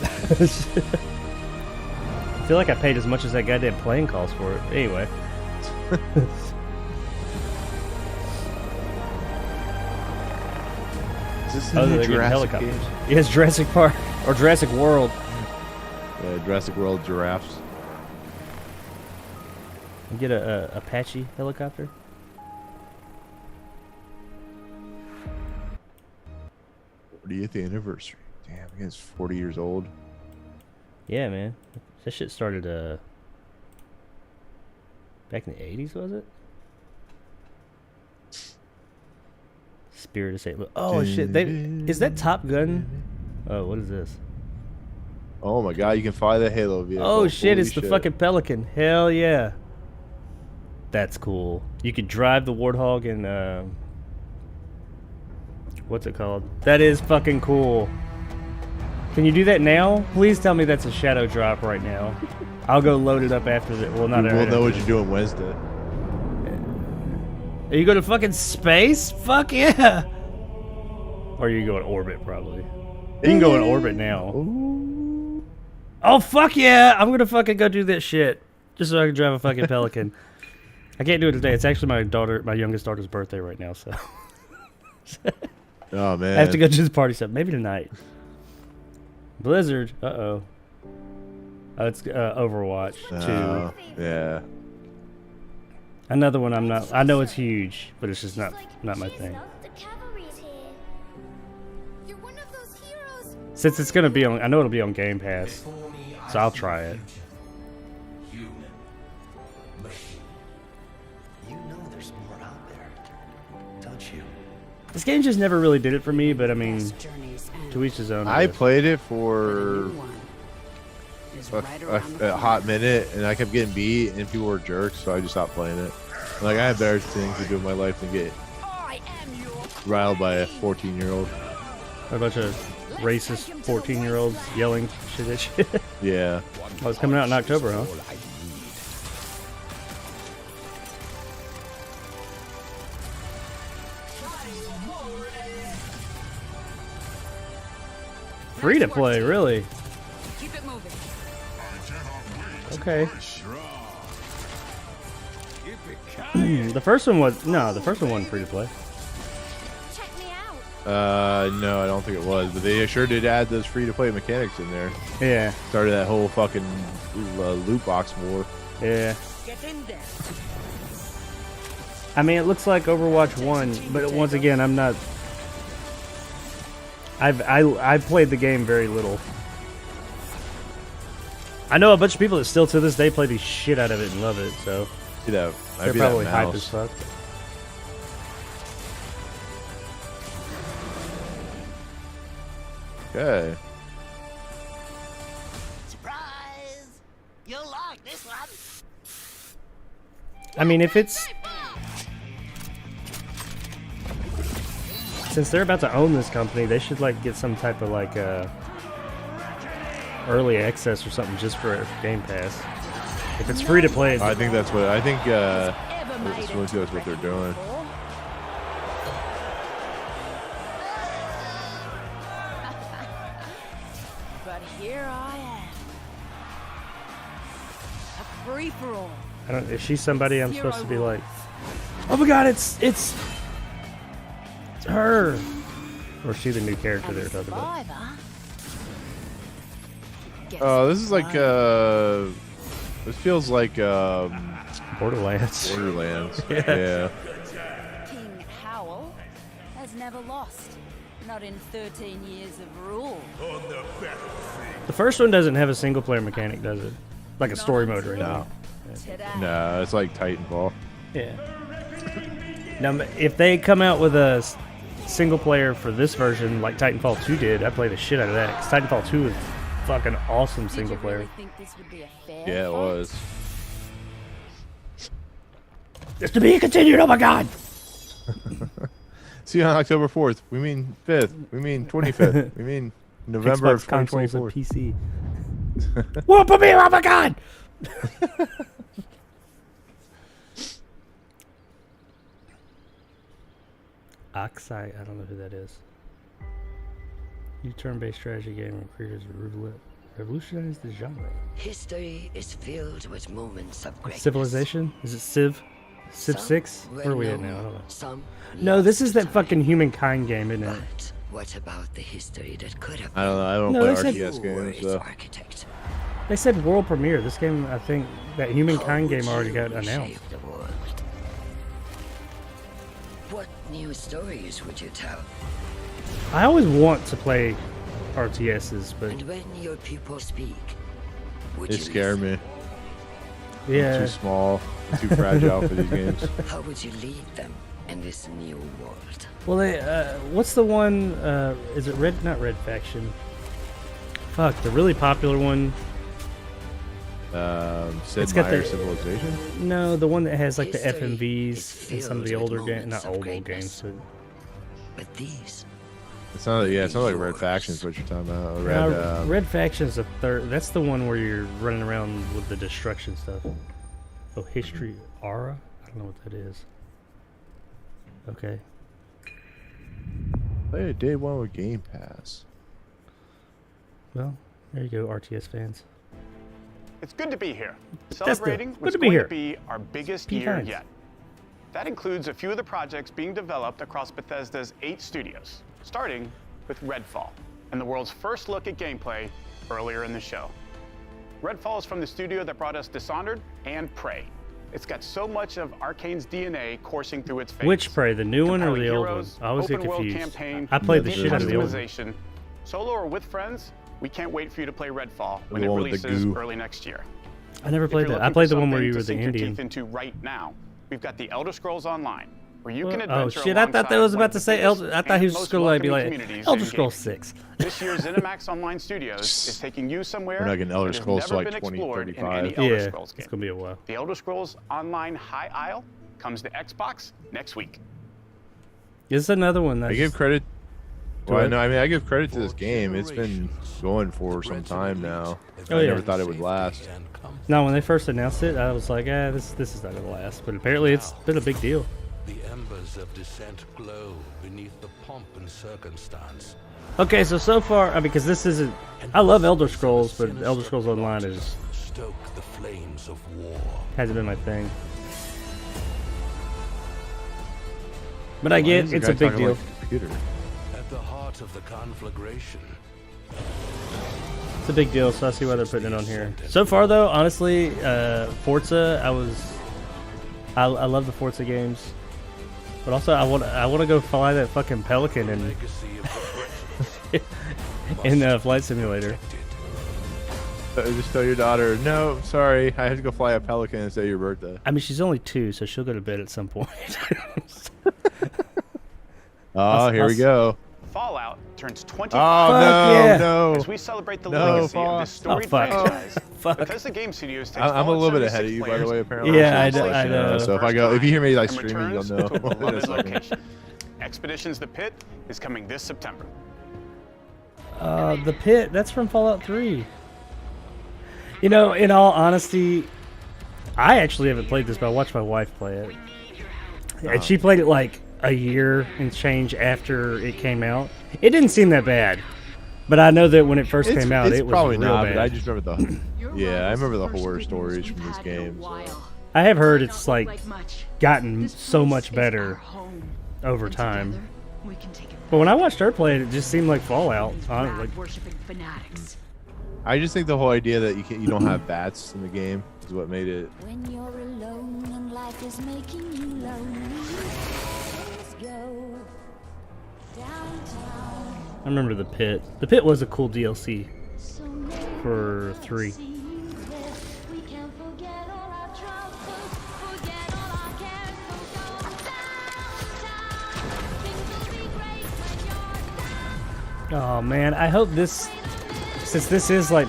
I feel like I paid as much as that goddamn plane cost for it. Anyway. Is this Oh, the they're new getting Jurassic helicopters. games? Yes, Jurassic Park or Jurassic World. Jurassic World giraffes. You get a Apache helicopter. 40th anniversary. Damn, I guess 40 years old. Yeah, man. That shit started back in the 80s, was it? Spirit of St. Louis. Oh shit! Is that Top Gun? Oh, what is this? Oh my god, you can fly the Halo vehicle. Oh shit! Holy It's the fucking Pelican. Hell yeah! That's cool. You could drive the Warthog and what's it called? That is fucking cool. Can you do that now? Please tell me that's a shadow drop right now. I'll go load it up after that. Well, not. We'll know what you're doing Wednesday. Are you going to fucking space? Fuck yeah! Or you go in orbit, probably. You can go in orbit now. Oh, fuck yeah! I'm going to fucking go do that shit. Just so I can drive a fucking Pelican. I can't do it today. It's actually my youngest daughter's birthday right now, so. Oh, man. I have to go to the party stuff. Maybe tonight. Blizzard. Uh-oh. Oh, it's Overwatch 2. Yeah. Another one I'm not. I know it's huge, but it's just not my thing. The cavalry's here. You're one of those heroes Since it's gonna be on, I know it'll be on Game Pass, so I'll try it. You know there's more out there, don't you? This game just never really did it for me, but I mean, to each his own. I played it for a hot minute, and I kept getting beat, and people were jerks, so I just stopped playing it. Like, I have better things to do in my life than get riled by a 14-year-old. A bunch of racist 14-year-olds yelling shit at you. Yeah. Oh, it's coming out in October, huh? Free to play, really? Keep it moving. Okay. The first one was the first one wasn't free to play. No, I don't think it was, but they sure did add those free-to-play mechanics in there. Yeah. Started that whole fucking loot box war. Yeah. I mean, it looks like Overwatch 1, but once again, I'm not. I've played the game very little. I know a bunch of people that still to this day play the shit out of it and love it, so they're probably hype as fuck. Okay. Surprise! You'll like this one. I mean, if it's since they're about to own this company, they should like get some type of like early access or something just for Game Pass. If it's free to play, I think that's what that's what they're doing. But here I am. A free-for-all. I don't. Is she somebody I'm supposed to be like? Oh my God! It's her. Or is she the new character they're talking about? Oh, this is like this feels like Borderlands. Borderlands. Yeah. King Howell has never lost. Not in 13 years of rule. The first one doesn't have a single player mechanic, does it? Like a story mode right now. No, it's like Titanfall. Yeah. Now, if they come out with a single player for this version, like Titanfall 2 did, I'd play the shit out of that. Because Titanfall 2 is fucking awesome single player. Yeah, it was. It's to be continued. Oh my God! See you on October 4th. We mean 5th. We mean 25th. We mean November of Xbox consoles and 2024. PC. Whoop me! Oh my God! Oxide, I don't know who that is. New turn-based strategy game and creators revolutionize the genre. History is filled with moments of greatness. Civilization? Is it Civ? Civ 6? Where are we at now? I don't know. Some No, this is that fucking Humankind game, isn't it? But what about the history that could have I don't know. I don't No, play they RTS games. So. architect? They said world premiere. This game, I think, that Humankind game already got announced. The world. What new stories would you tell? I always want to play RTSs, but And when your people speak, would They you scare me. yeah. I'm too small. I'm too fragile for these games. How would you lead them in this new world? Well, they, what's the one? Is it Red? Not Red Faction. Fuck, the really popular one. Sid It's got Meier's the- Civilization? No, the one that has like the History FMVs and some of the filled with older games, moments not of old greatness. games, but But these It's not. Yeah, it's not like Red Faction is what you're talking about. Red Faction's the third. That's the one where you're running around with the destruction stuff. Oh, History Aura? I don't know what that is. Okay. Play a day one with Game Pass. Well, there you go, RTS fans. It's good to be here. Bethesda, Celebrating good what's to be going here. to be our biggest Be year kind. yet. That includes a few of the projects being developed across Bethesda's 8 studios, starting with Redfall, and the world's first look at gameplay earlier in the show. Redfall is from the studio that brought us Dishonored and Prey. It's got so much of Arcane's DNA coursing through its veins. Which Prey, the new one or Compelling the old one? heroes, I always get open world confused. campaign, I played the deep shit out of the old one. customization, Solo or with friends, we can't wait for you to play Redfall when The it one with the releases goo. early next year. I never If played you're that. I looking played for the one where something you to were the sink your Indian. teeth into right now, we've got the Elder Scrolls Online, where you can Oh adventure shit! I thought that was about to say Elder. Elder. I thought he was just gonna be like Elder Scrolls 6. This year's ZeniMax Online Studios is taking you somewhere We're not getting Elder that has Scrolls till never like been explored in 2035. any Elder Yeah, Scrolls game. it's gonna be a while. The Elder Scrolls Online High Isle comes to Xbox next week. This is another one that I give credit. Go Well, ahead. no, I mean, I give credit to this game. It's been going for some time now. Oh, I yeah. never thought it would last. No, when they first announced it, I was like, this is not gonna last. But apparently, it's been a big deal. The embers of dissent glow beneath the pomp and circumstance. Okay, so far, I mean, because this isn't. I love Elder Scrolls, but Elder Scrolls Online is Stoke the flames of war. hasn't been my thing. But I get it's a big deal. At the heart of the conflagration. It's a big deal, so I see why they're putting it on here. So far, though, honestly, Forza, I love the Forza games, but also I want to go fly that fucking Pelican in Flight Simulator. Just tell your daughter, no, sorry, I have to go fly a Pelican instead of your birthday. I mean, she's only 2, so she'll go to bed at some point. Oh, here we go. Fallout turns 25 Oh, no. as we celebrate the legacy of this storied franchise. Fuck. Bethesda Game Studios takes I'm a little bit Fallout ahead of you, 76 by the way, players apparently. Yeah, I know. So if you hear me like and streaming, you'll returns know. to a beloved That's okay. location. Expeditions The Pit is coming this September. The Pit, that's from Fallout 3. You know, in all honesty, I actually haven't played this, but I watched my wife play it. And she played it like a year and change after it came out. It didn't seem that bad. But I know that when it first came out, it was probably real not, bad. but I just remember the I remember the horror stories from this game. So. I have heard it's like gotten so much better over time. But when I watched her play it, it just seemed like Fallout. I just think the whole idea that you don't have bats in the game is what made it. When you're alone and life is making you lonely, let's go downtown. I remember the Pit. The Pit was a cool DLC for 3. We can forget all our troubles, forget all our cares, so go downtown. Things will be great when you're down. Oh man, I hope this, since this is like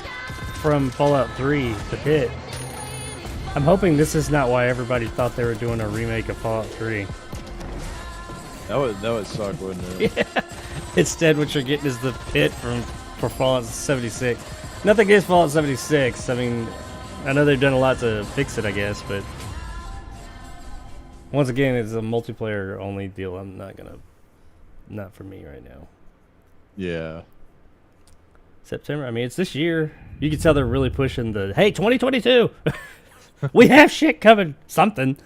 from Fallout 3, the Pit, I'm hoping this is not why everybody thought they were doing a remake of Fallout 3. That would suck, wouldn't it? Yeah. Instead, what you're getting is the Pit for Fallout 76. Nothing against Fallout 76. I mean, I know they've done a lot to fix it, I guess, but once again, it's a multiplayer only deal. I'm not for me right now. Yeah. September. I mean, it's this year. You can tell they're really pushing the, hey, 2022. We have shit coming. Something.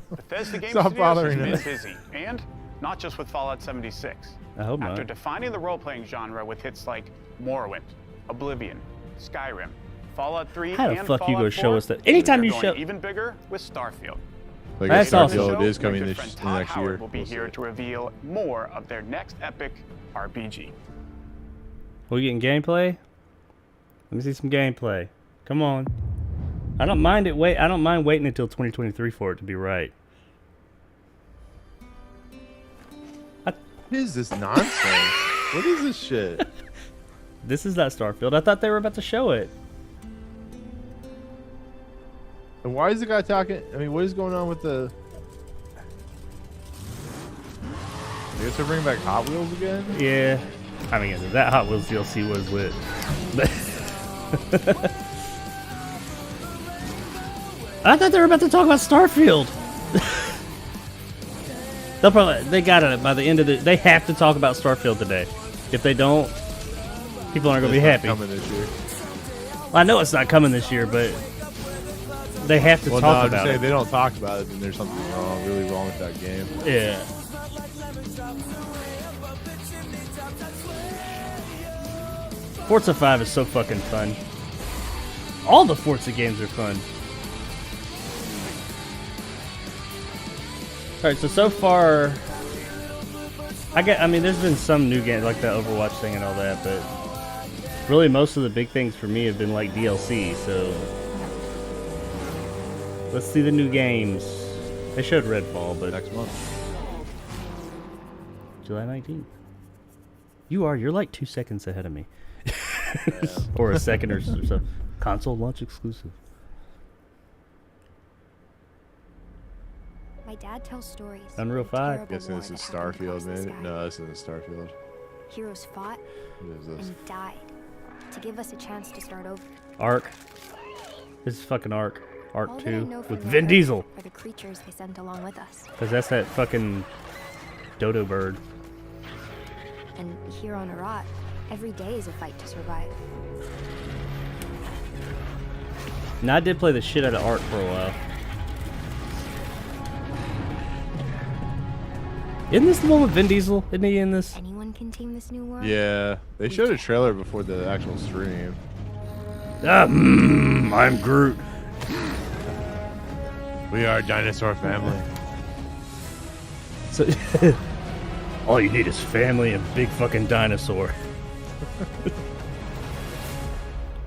Bethesda Game Stop Studios bothering has been us. busy, and not just with Fallout 76. I hope After not. defining the role-playing genre with hits like Morrowind, Oblivion, Skyrim, Fallout 3, How the and fuck you Fallout go show 4, us that? Anytime they're you going show- even bigger with Starfield. Like That's awesome. Starfield is coming My good this friend Todd next Howard year. will be here to reveal more of their next epic RPG. We getting gameplay? Let me see some gameplay. Come on. I don't mind it. I don't mind waiting until 2023 for it to be right. What is this nonsense? What is this shit? This is not Starfield. I thought they were about to show it. And why is the guy talking? I mean, what is going on with the? I guess they're bringing back Hot Wheels again. Yeah. I mean, that Hot Wheels DLC was lit. I thought they were about to talk about Starfield. They got it by the end of they have to talk about Starfield today. If they don't, people aren't going to be happy. Coming this year. Well, I know it's not coming this year, but they have to talk about it. If they don't talk about it, then there's something really wrong with that game. Yeah. Forza 5 is so fucking fun. All the Forza games are fun. Alright, so far I mean, there's been some new games like the Overwatch thing and all that, but really most of the big things for me have been like DLC. So let's see the new games. They showed Redfall, but next month, July 19th. You're like 2 seconds ahead of me, or a second or so. Console launch exclusive. My dad tells stories. Unreal 5. Guessing this is Starfield, man. No, this isn't Starfield. Heroes fought What is this? and died to give us a chance to start over. Ark. This is fucking Ark. All Ark that I 2 know from with the Vin Earth Diesel. Are the creatures they sent along with us. Because that's that fucking dodo bird. And here on Arat, every day is a fight to survive. Now I did play the shit out of Ark for a while. Isn't this the one with Vin Diesel? Isn't he in this? Anyone can tame this new world? Yeah, they showed a trailer before the actual stream. I'm Groot. We are a dinosaur family. So, all you need is family and big fucking dinosaur.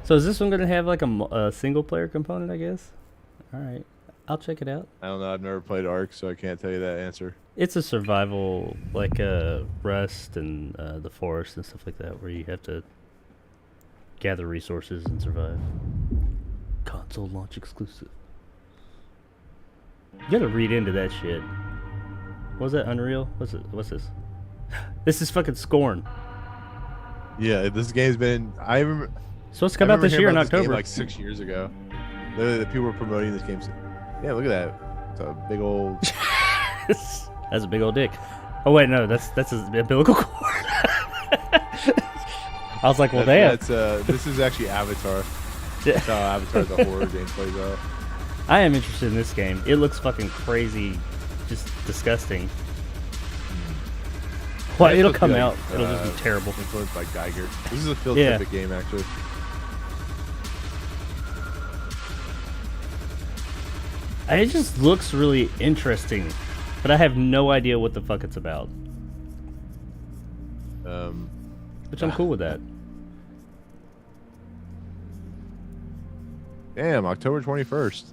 So is this one gonna have like a single player component? I guess. All right, I'll check it out. I don't know. I've never played Ark, so I can't tell you that answer. It's a survival, like Rust and the Forest and stuff like that, where you have to gather resources and survive. Console launch exclusive. You gotta read into that shit. What was that? Unreal? What's this? This is fucking Scorn. Yeah, this game's been. I remember. Supposed to come out this year in this game October. like 6 years ago. Literally, the people were promoting this game. Yeah, look at that. It's a big old. That's a big old dick. Oh wait, no, that's his umbilical cord. I was like, well, damn. This is actually Avatar. That's how Avatar the horror game plays out. I am interested in this game. It looks fucking crazy, just disgusting. Well, Yeah, it'll it's come like, out. It'll just be terrible. Influenced by Geiger. This is a Phil Yeah. Tippett game, actually. It just looks really interesting, but I have no idea what the fuck it's about. Which I'm cool with that. Damn, October 21st.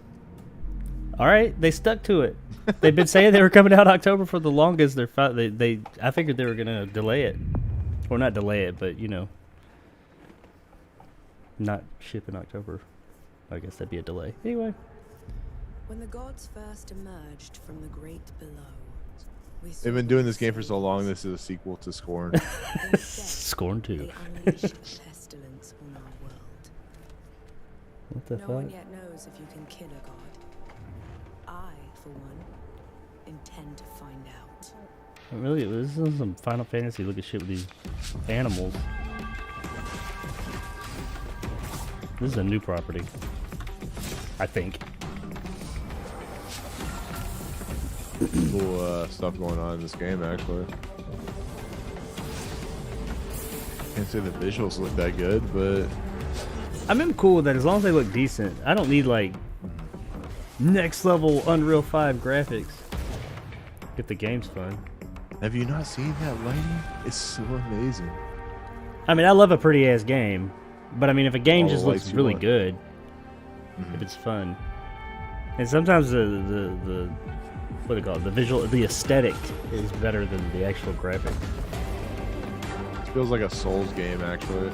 All right, they stuck to it. They've been saying they were coming out October for the longest. I figured they were gonna delay it, or not delay it, but you know, not ship in October. I guess that'd be a delay. Anyway. When the gods first emerged from the great below, we saw They've been doing this game for so long. This is a sequel to Scorn. Scorn 2. they unleashed a pestilence on our world. What the No one fuck? yet knows if you can kill a god. I, for one, intend to find out. Really, this is some Final Fantasy looking shit with these animals. This is a new property, I think. Cool stuff going on in this game, actually. Can't say the visuals look that good, but I'm cool with that as long as they look decent. I don't need like next level Unreal 5 graphics. If the game's fun. have you not seen that lighting? It's so amazing. I mean, I love a pretty ass game, but I mean, if a game All just the looks lights you really want. good, if it's fun, and sometimes the what do you call it? The aesthetic is better than the actual graphic. It feels like a Souls game, actually.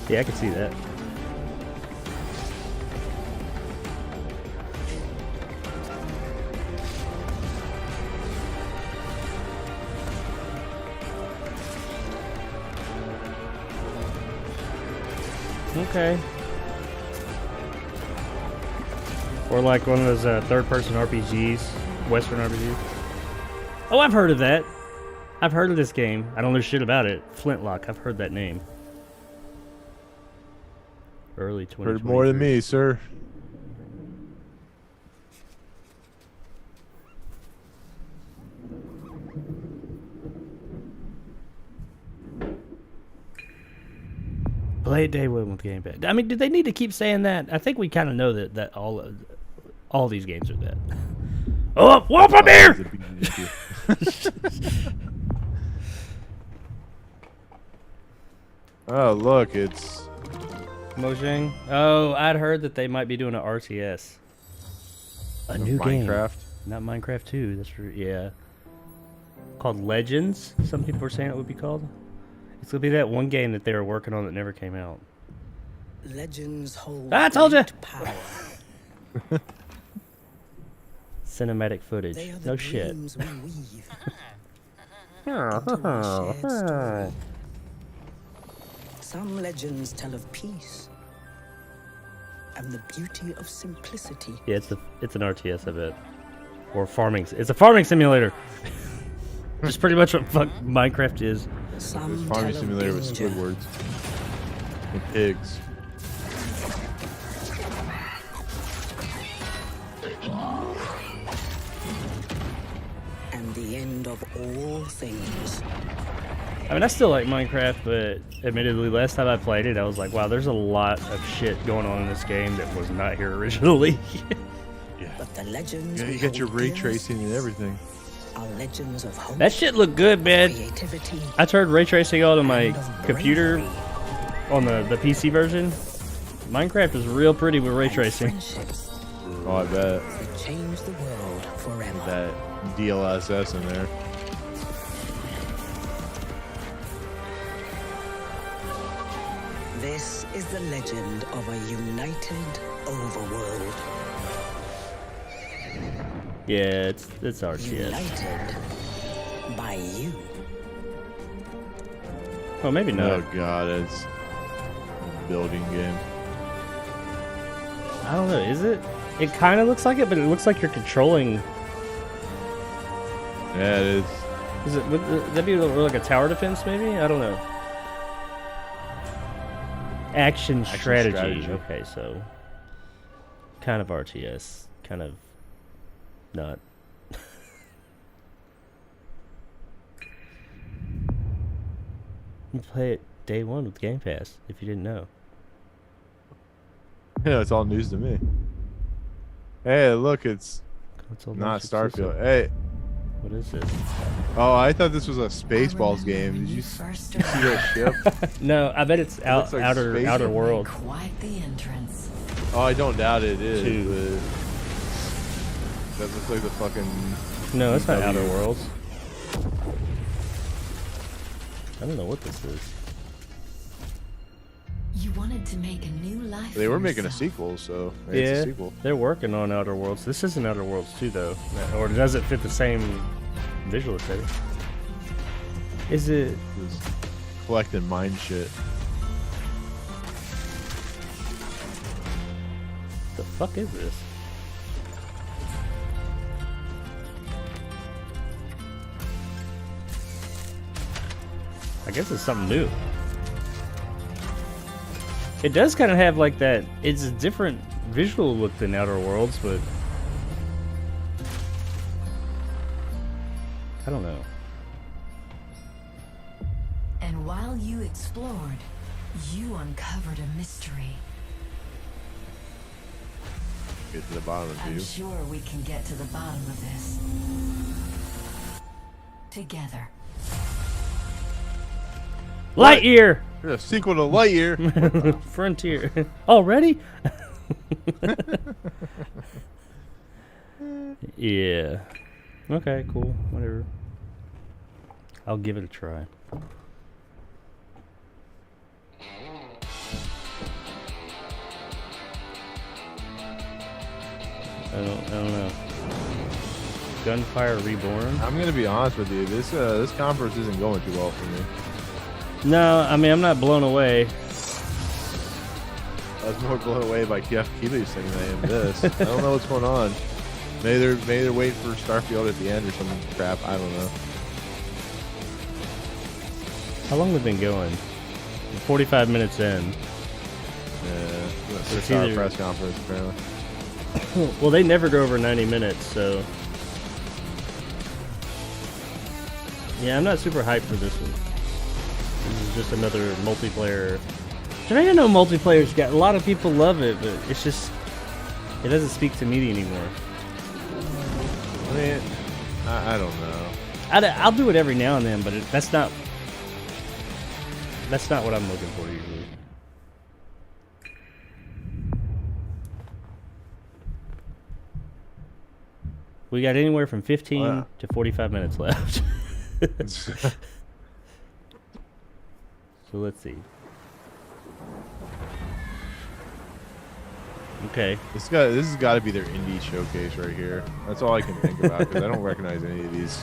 Yeah, I can see that. Okay. Or like one of those third-person RPGs, Western RPGs. Oh, I've heard of that. I've heard of this game. I don't know shit about it. Flintlock. I've heard that name. Early 2023. Heard more than me, sir. Play it day one with Game Pass. I mean, do they need to keep saying that? I think we kind of know that all these games are that. Oh, whoop, I'm here! Oh, look, it's Mojang. Oh, I'd heard that they might be doing an RTS. A new Minecraft. game. Not Minecraft 2. That's for, yeah. Called Legends. Some people were saying it would be called. It's gonna be that one game that they were working on that never came out. Legends hold I told you. great power. Cinematic footage. They are the No shit. dreams we weave into our shared story. Some legends tell of peace and the beauty of simplicity. Yeah, it's an RTS, I bet. Or farming. It's a farming simulator. Just pretty much what fuck Minecraft is. Some Farming tell of simulator with danger. Squidwards and pigs. And the end of all things. I mean, I still like Minecraft, but admittedly, last time I played it, I was like, wow, there's a lot of shit going on in this game that was not here originally. But the legends Yeah, we you got your hold ray dearest tracing and everything. are legends of hope, That shit looked good, man. creativity, I turned ray tracing on my and of computer bravery. on the PC version. Minecraft is real pretty with ray And tracing. friendships Oh, I bet. that change the world forever. That DLSS in there. This is the legend of a united overworld. Yeah, it's RTS. United by you. Oh, maybe not. Oh god, it's a building game. I don't know. Is it? It kind of looks like it, but it looks like you're controlling. Yeah, it is. Is it? Would that be like a tower defense? Maybe. I don't know. Action strategy. Okay, so kind of RTS, kind of not. You play it day one with Game Pass if you didn't know. Yeah, it's all news to me. Hey, look, it's Console not launch exclusive. Starfield. Hey. What is this? Oh, I thought this was a Spaceballs game. Did you see that ship? No, I bet it's looks like space. outer world. Quite the entrance. Oh, I don't doubt it is. Two. But that looks like the fucking. No, it's not W. Outer Worlds. I don't know what this is. You wanted to make a new life. They for were making a yourself. sequel, so maybe it's a sequel. They're working on Outer Worlds. This isn't Outer Worlds 2, though. Or does it fit the same visual aesthetic? Is it? It's collecting mine shit. The fuck is this? I guess it's something new. It does kind of have like that. It's a different visual look than Outer Worlds, but I don't know. And while you explored, you uncovered a mystery. Get to the bottom of I'm you. sure we can get to the bottom of this. Together. Lightyear! A sequel to Lightyear. Frontier. Already? Yeah. Okay, cool. Whatever. I'll give it a try. I don't know. Gunfire Reborn? I'm gonna be honest with you. This conference isn't going too well for me. No, I mean I'm not blown away. I was more blown away by Jeff Keighley's thing than I am this. I don't know what's going on. Maybe they're waiting for Starfield at the end or some crap. I don't know. How long have they been going? 45 minutes in. Yeah, It's 6 hour either- press conference apparently. Well, they never go over 90 minutes, so yeah, I'm not super hyped for this one. This is just another multiplayer. I don't even know multiplayer's got a lot of people love it, but it's just it doesn't speak to me anymore. I mean, I don't know. I'll do it every now and then, but that's not what I'm looking for usually. We got anywhere from 15 to 45 minutes left. So let's see. Okay. This has got to be their indie showcase right here. That's all I can think about because I don't recognize any of these.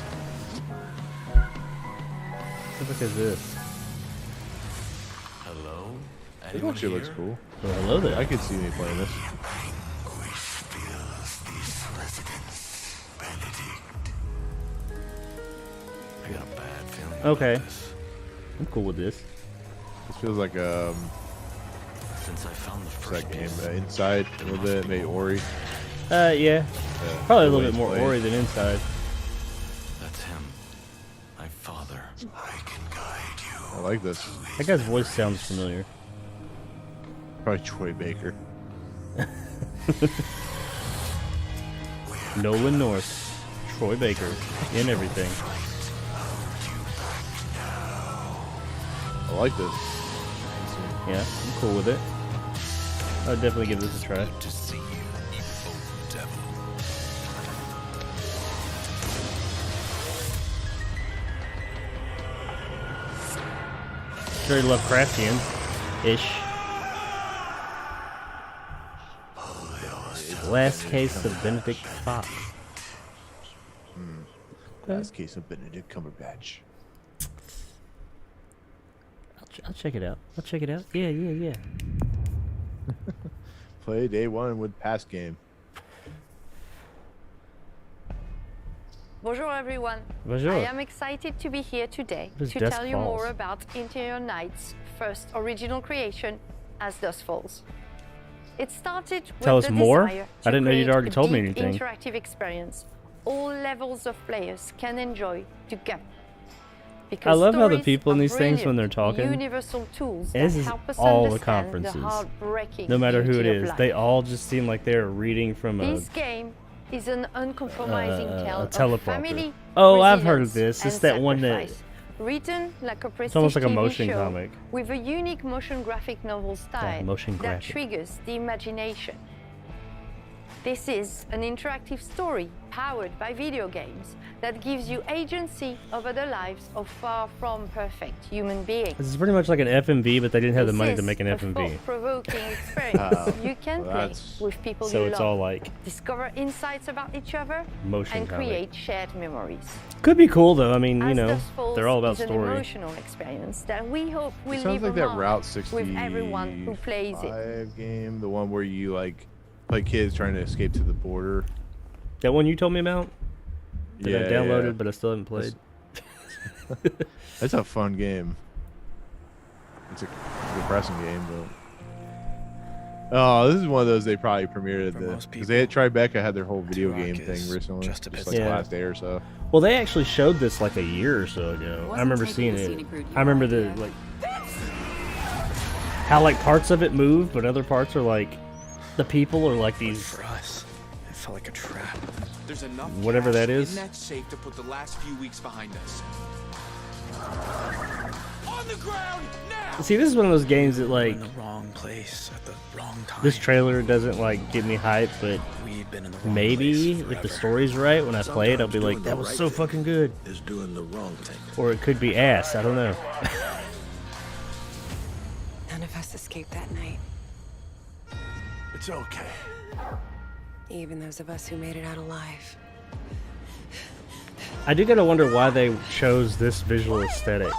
What the fuck is this? Hello? This actually looks cool. Well, hello there. I could see me playing this. I got a bad feeling. Okay. I'm cool with this. This feels like Since I found the what's first that game? piece. Inside a little bit, maybe Ori. Yeah. Probably a little way bit more it's played. Ori than Inside. That's him. My father. I can guide you. I like this. That guy's voice sounds familiar. Probably Troy Baker. Nolan North, Troy Baker, in everything. I like this. Yeah, I'm cool with it. I'll definitely give this a try. To see you, evil devil. Very Lovecraftian-ish. Last case of Benedict Fox. Last case of Benedict Cumberbatch. I'll check it out. I'll check it out. Yeah. Play day one with past game. Bonjour everyone. Bonjour. I am excited to be here today What is to Dusk tell you Falls? more about Interior Night's first original creation, As Dusk Falls. It started with Tell us the more? desire I to didn't know you'd create already a told me deep anything. interactive experience all levels of players can enjoy together. I love how the stories people in are these things when they're brilliant, talking. universal tools This that is help us all the understand conferences. heartbreaking No matter who it beauty of is, life. they all just seem like they're reading from a This game is an uncompromising tale of teleprompter. family, Oh, I've heard of resilience, this. It's and that one that sacrifice. Written like a prestige almost like a TV motion show comic. with a unique motion graphic novel style motion that graphic. triggers the imagination. This is an interactive story powered by video games that gives you agency over the lives of far from perfect human beings. This is pretty much like an FMV, but they didn't have the This money to is make an a FMV. thought-provoking experience you can well, play that's- with people so you it's love, all like discover insights about each other, motion and comic. create shared memories. Could be cool though. I mean, you As know, Dusk Falls they're all about is an story. emotional experience that we hope will It sounds leave like a that mark Route 65 with everyone who plays it. game, the one where you like play kids trying to escape to the border. That one you told me about? That I Yeah, downloaded, yeah. but I still haven't played. That's a fun game. It's a depressing game, but oh, this is one of those they probably premiered at the because they had Tribeca had their whole video game thing recently, just like the last day or so. Well, they actually showed this like a year or so ago. I remember seeing it. I remember the like how like parts of it move, but other parts are like the people are like these. For us, it felt like a trap. There's enough Whatever cash that is. in that safe to put the last few weeks behind us. On the ground now. See, this is one of those games that like In the wrong place at the wrong time. this trailer doesn't like get me hyped, but We'd been in the wrong maybe place if the forever. story's right when I play it, I'll be like, doing that the was right so thing fucking good. Is doing the wrong thing. Or it could be ass. I don't know. None of us escaped that night. It's okay. Even those of us who made it out alive. I do gotta wonder why they chose this visual aesthetic.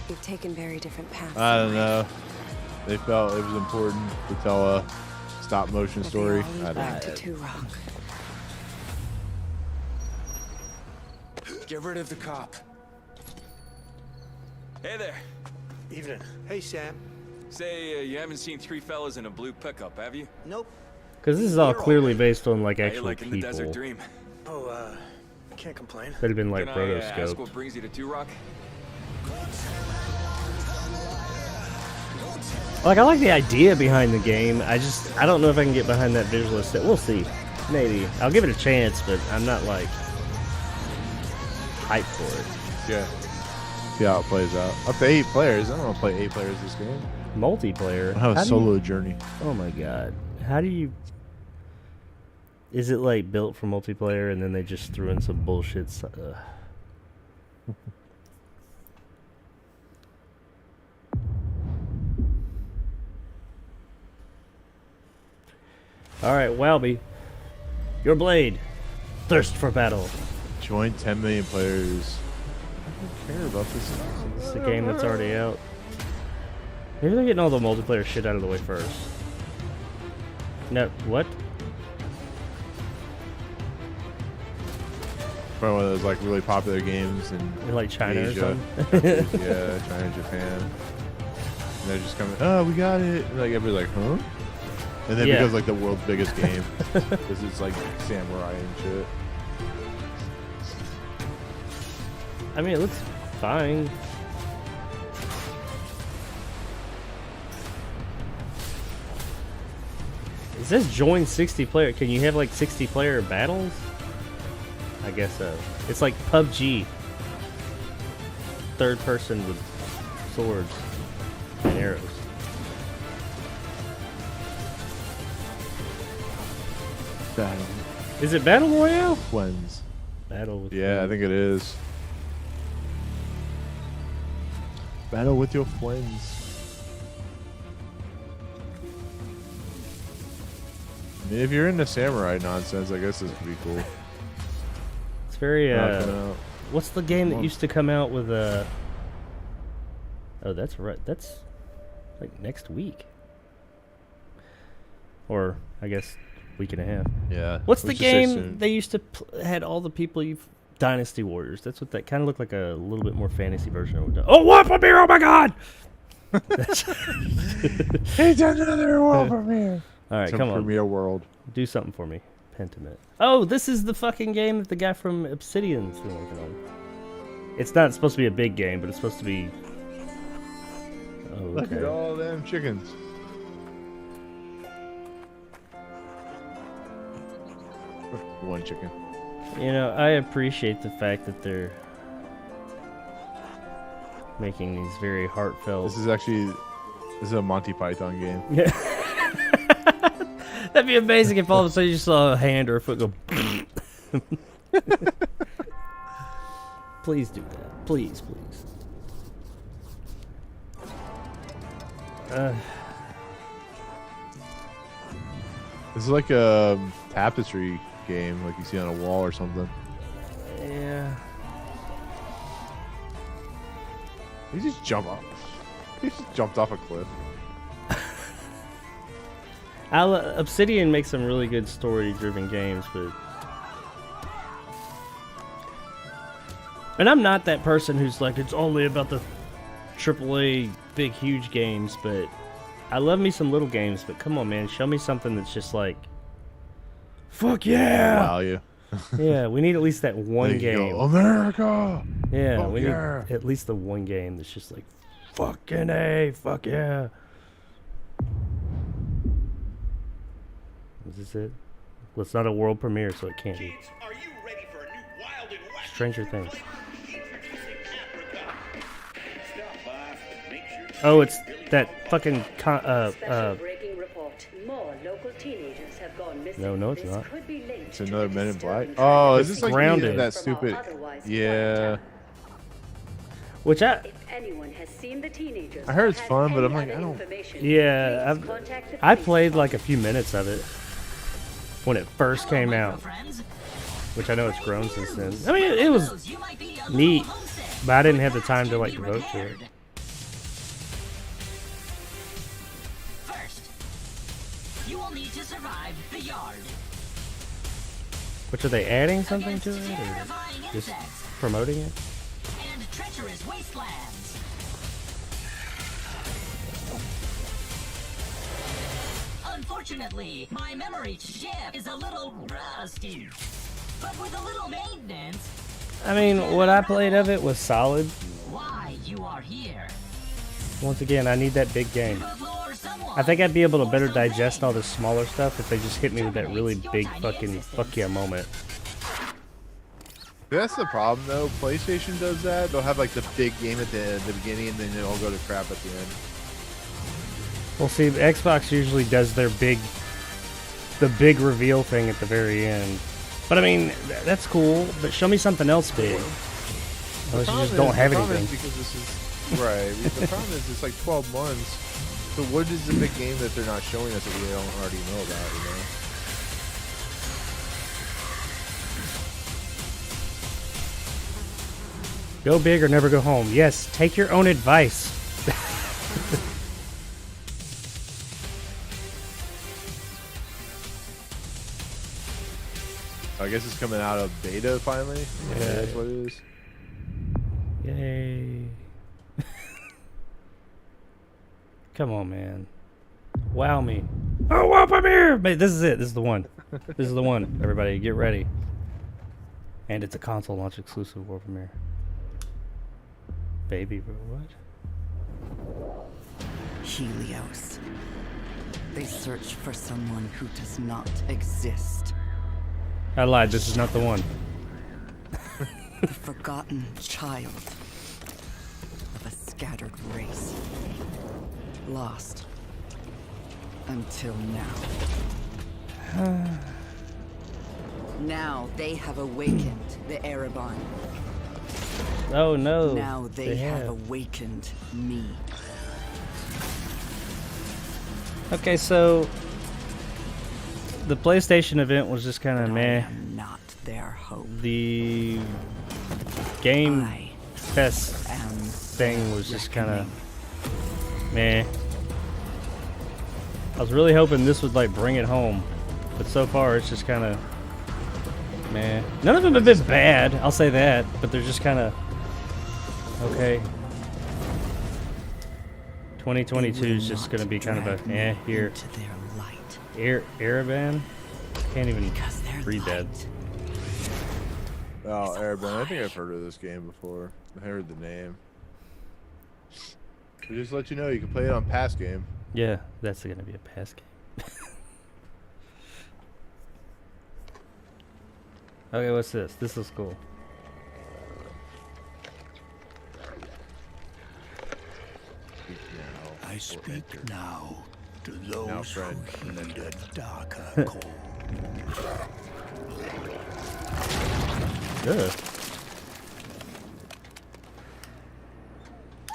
We've taken very different paths. I in don't life, know. They felt it was important to tell a stop motion but story. They all I lead don't back know. to Two Rock. Get rid of the cop. Hey there. Evening. Hey, Sam. Say, you haven't seen three fellas in a blue pickup, have you? Nope. Because this is all clearly based on like How you actual liking the desert people dream? Oh, can't complain. that have been like Can I ask rotoscoped. what brings you to Two Rock? Like I like the idea behind the game. I don't know if I can get behind that visual aesthetic. We'll see. Maybe I'll give it a chance, but I'm not like hyped for it. Yeah. See how it plays out. Up to 8 players. I don't want to play 8 players this game. Multiplayer. I have a solo journey. Oh my god. How do you? Is it like built for multiplayer and then they just threw in some bullshit? All right, Walby, your blade, thirst for battle. Join 10 million players. I don't care about this. It's a game that's already out. Maybe they're getting all the multiplayer shit out of the way first. No, what? Probably one of those like really popular games in like China Asia. or something. Yeah, China, Japan. And they're just coming. Oh, we got it. And like everybody's like, huh? And then it becomes like the world's biggest game because it's like samurai and shit. I mean, it looks fine. It says join 60 player. Can you have like 60 player battles? I guess so. It's like PUBG. Third person with swords and arrows. Battle. Is it Battle Royale? Twins. Battle with I think it is. Battle with your friends. I mean, if you're into samurai nonsense, I guess this would be cool. It's very what's the game that used to come out with oh, that's right. That's like next week. Or I guess week and a half. Yeah. What's the game they used to had all the people you've Dynasty Warriors. That's what that kind of looked like, a little bit more fantasy version of it. Oh, what premiere? Oh my god! It's another world premiere. All right, come on. Premiere world. Do something for me. Pentiment. Oh, this is the fucking game that the guy from Obsidian's been working on. It's not supposed to be a big game, but it's supposed to be. Oh, okay. Look at all them chickens. One chicken. You know, I appreciate the fact that they're making these very heartfelt. This is a Monty Python game. Yeah. That'd be amazing if all of a sudden you saw a hand or a foot go. Please do that. Please, please. This is like a tapestry game, like you see on a wall or something. Yeah. He just jumped off. He just jumped off a cliff. Obsidian makes some really good story-driven games, but and I'm not that person who's like it's only about the AAA big huge games, but I love me some little games. But come on, man, show me something that's just like. Fuck yeah! Wow, you. Yeah, we need at least that one game. Go, America! Yeah, fuck we need yeah. at least the one game that's just like, fucking A, fuck yeah. Is this it? Well, it's not a world premiere, so it can't be. Stranger Things. Oh, it's that fucking No, it's not. It's another Men in Black. Oh, is this like Grounded. that stupid? Yeah. Which I heard it's fun, but I'm like, I don't. Yeah, I played like a few minutes of it when it first came out, which I know it's grown since then. I mean, it was neat, but I didn't have the time to like devote to it. Which are they adding something to it, or just promoting it? And treacherous wastelands. Unfortunately, my memory chip is a little rusty. But with a little maintenance. I mean, what I played of it was solid. Why you are here? Once again, I need that big game. I think I'd be able to better digest all the smaller stuff if they just hit me with that really big fucking fuck yeah moment. That's the problem, though. PlayStation does that. They'll have like the big game at the beginning, and then it'll go to crap at the end. Well, see, Xbox usually does the big reveal thing at the very end. But I mean, that's cool. But show me something else big. Unless you just don't have anything. Because this is right. The problem is it's like 12 months. So what is the big game that they're not showing us that we don't already know about? You know. Go big or never go home. Yes, take your own advice. I guess it's coming out of beta finally. Yeah. That's what it is. Yay. Come on, man. Wow me. Oh, wow, I'm here! But this is it. This is the one. This is the one. Everybody, get ready. And it's a console launch exclusive world premiere. Baby, bro, what? Helios. They search for someone who does not exist. I lied. This is not the one. The forgotten child of a scattered race. Lost. Until now. Now they have awakened the Erebon. Oh no. Now they have awakened me. Okay, so the PlayStation event was just kind of meh. Not their hope. The Game Fest thing was just kind of meh. I was really hoping this would like bring it home, but so far it's just kind of meh. None of them have been bad, I'll say that, but they're just kind of okay. 2022 is just going to be kind of a here. Erebon? Can't even read that. Oh, Erebon. I think I've heard of this game before. I heard the name. So just to let you know, you can play it on Pass Game. Yeah, that's going to be a Pass Game. Okay, what's this? This is cool. I speak now to those who heed a darker call. Good.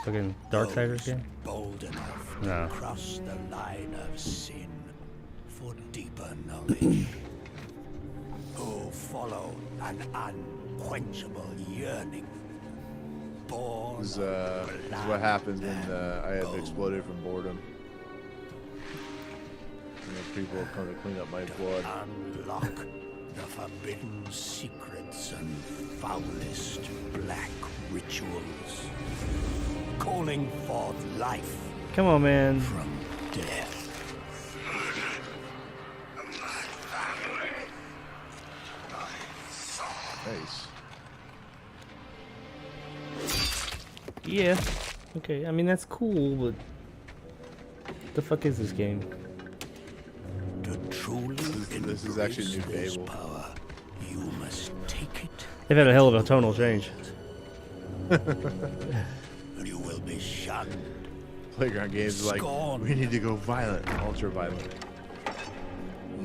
Fucking Darksiders game? Bold enough to No. cross the line of sin for deeper knowledge. Who follow an unquenchable yearning. Born This is what happens when I have exploded from boredom. You know, people come to clean up my blood. Unlock the forbidden secrets and foulest black rituals. Calling forth life Come on, man. from death. Nice. Yeah. Okay, I mean, that's cool, but the fuck is this game? This is actually new Fable. Power, you must take it. They've had a hell of a tonal change. You will be shunned. Playground games like, we need to go violent, ultra violent.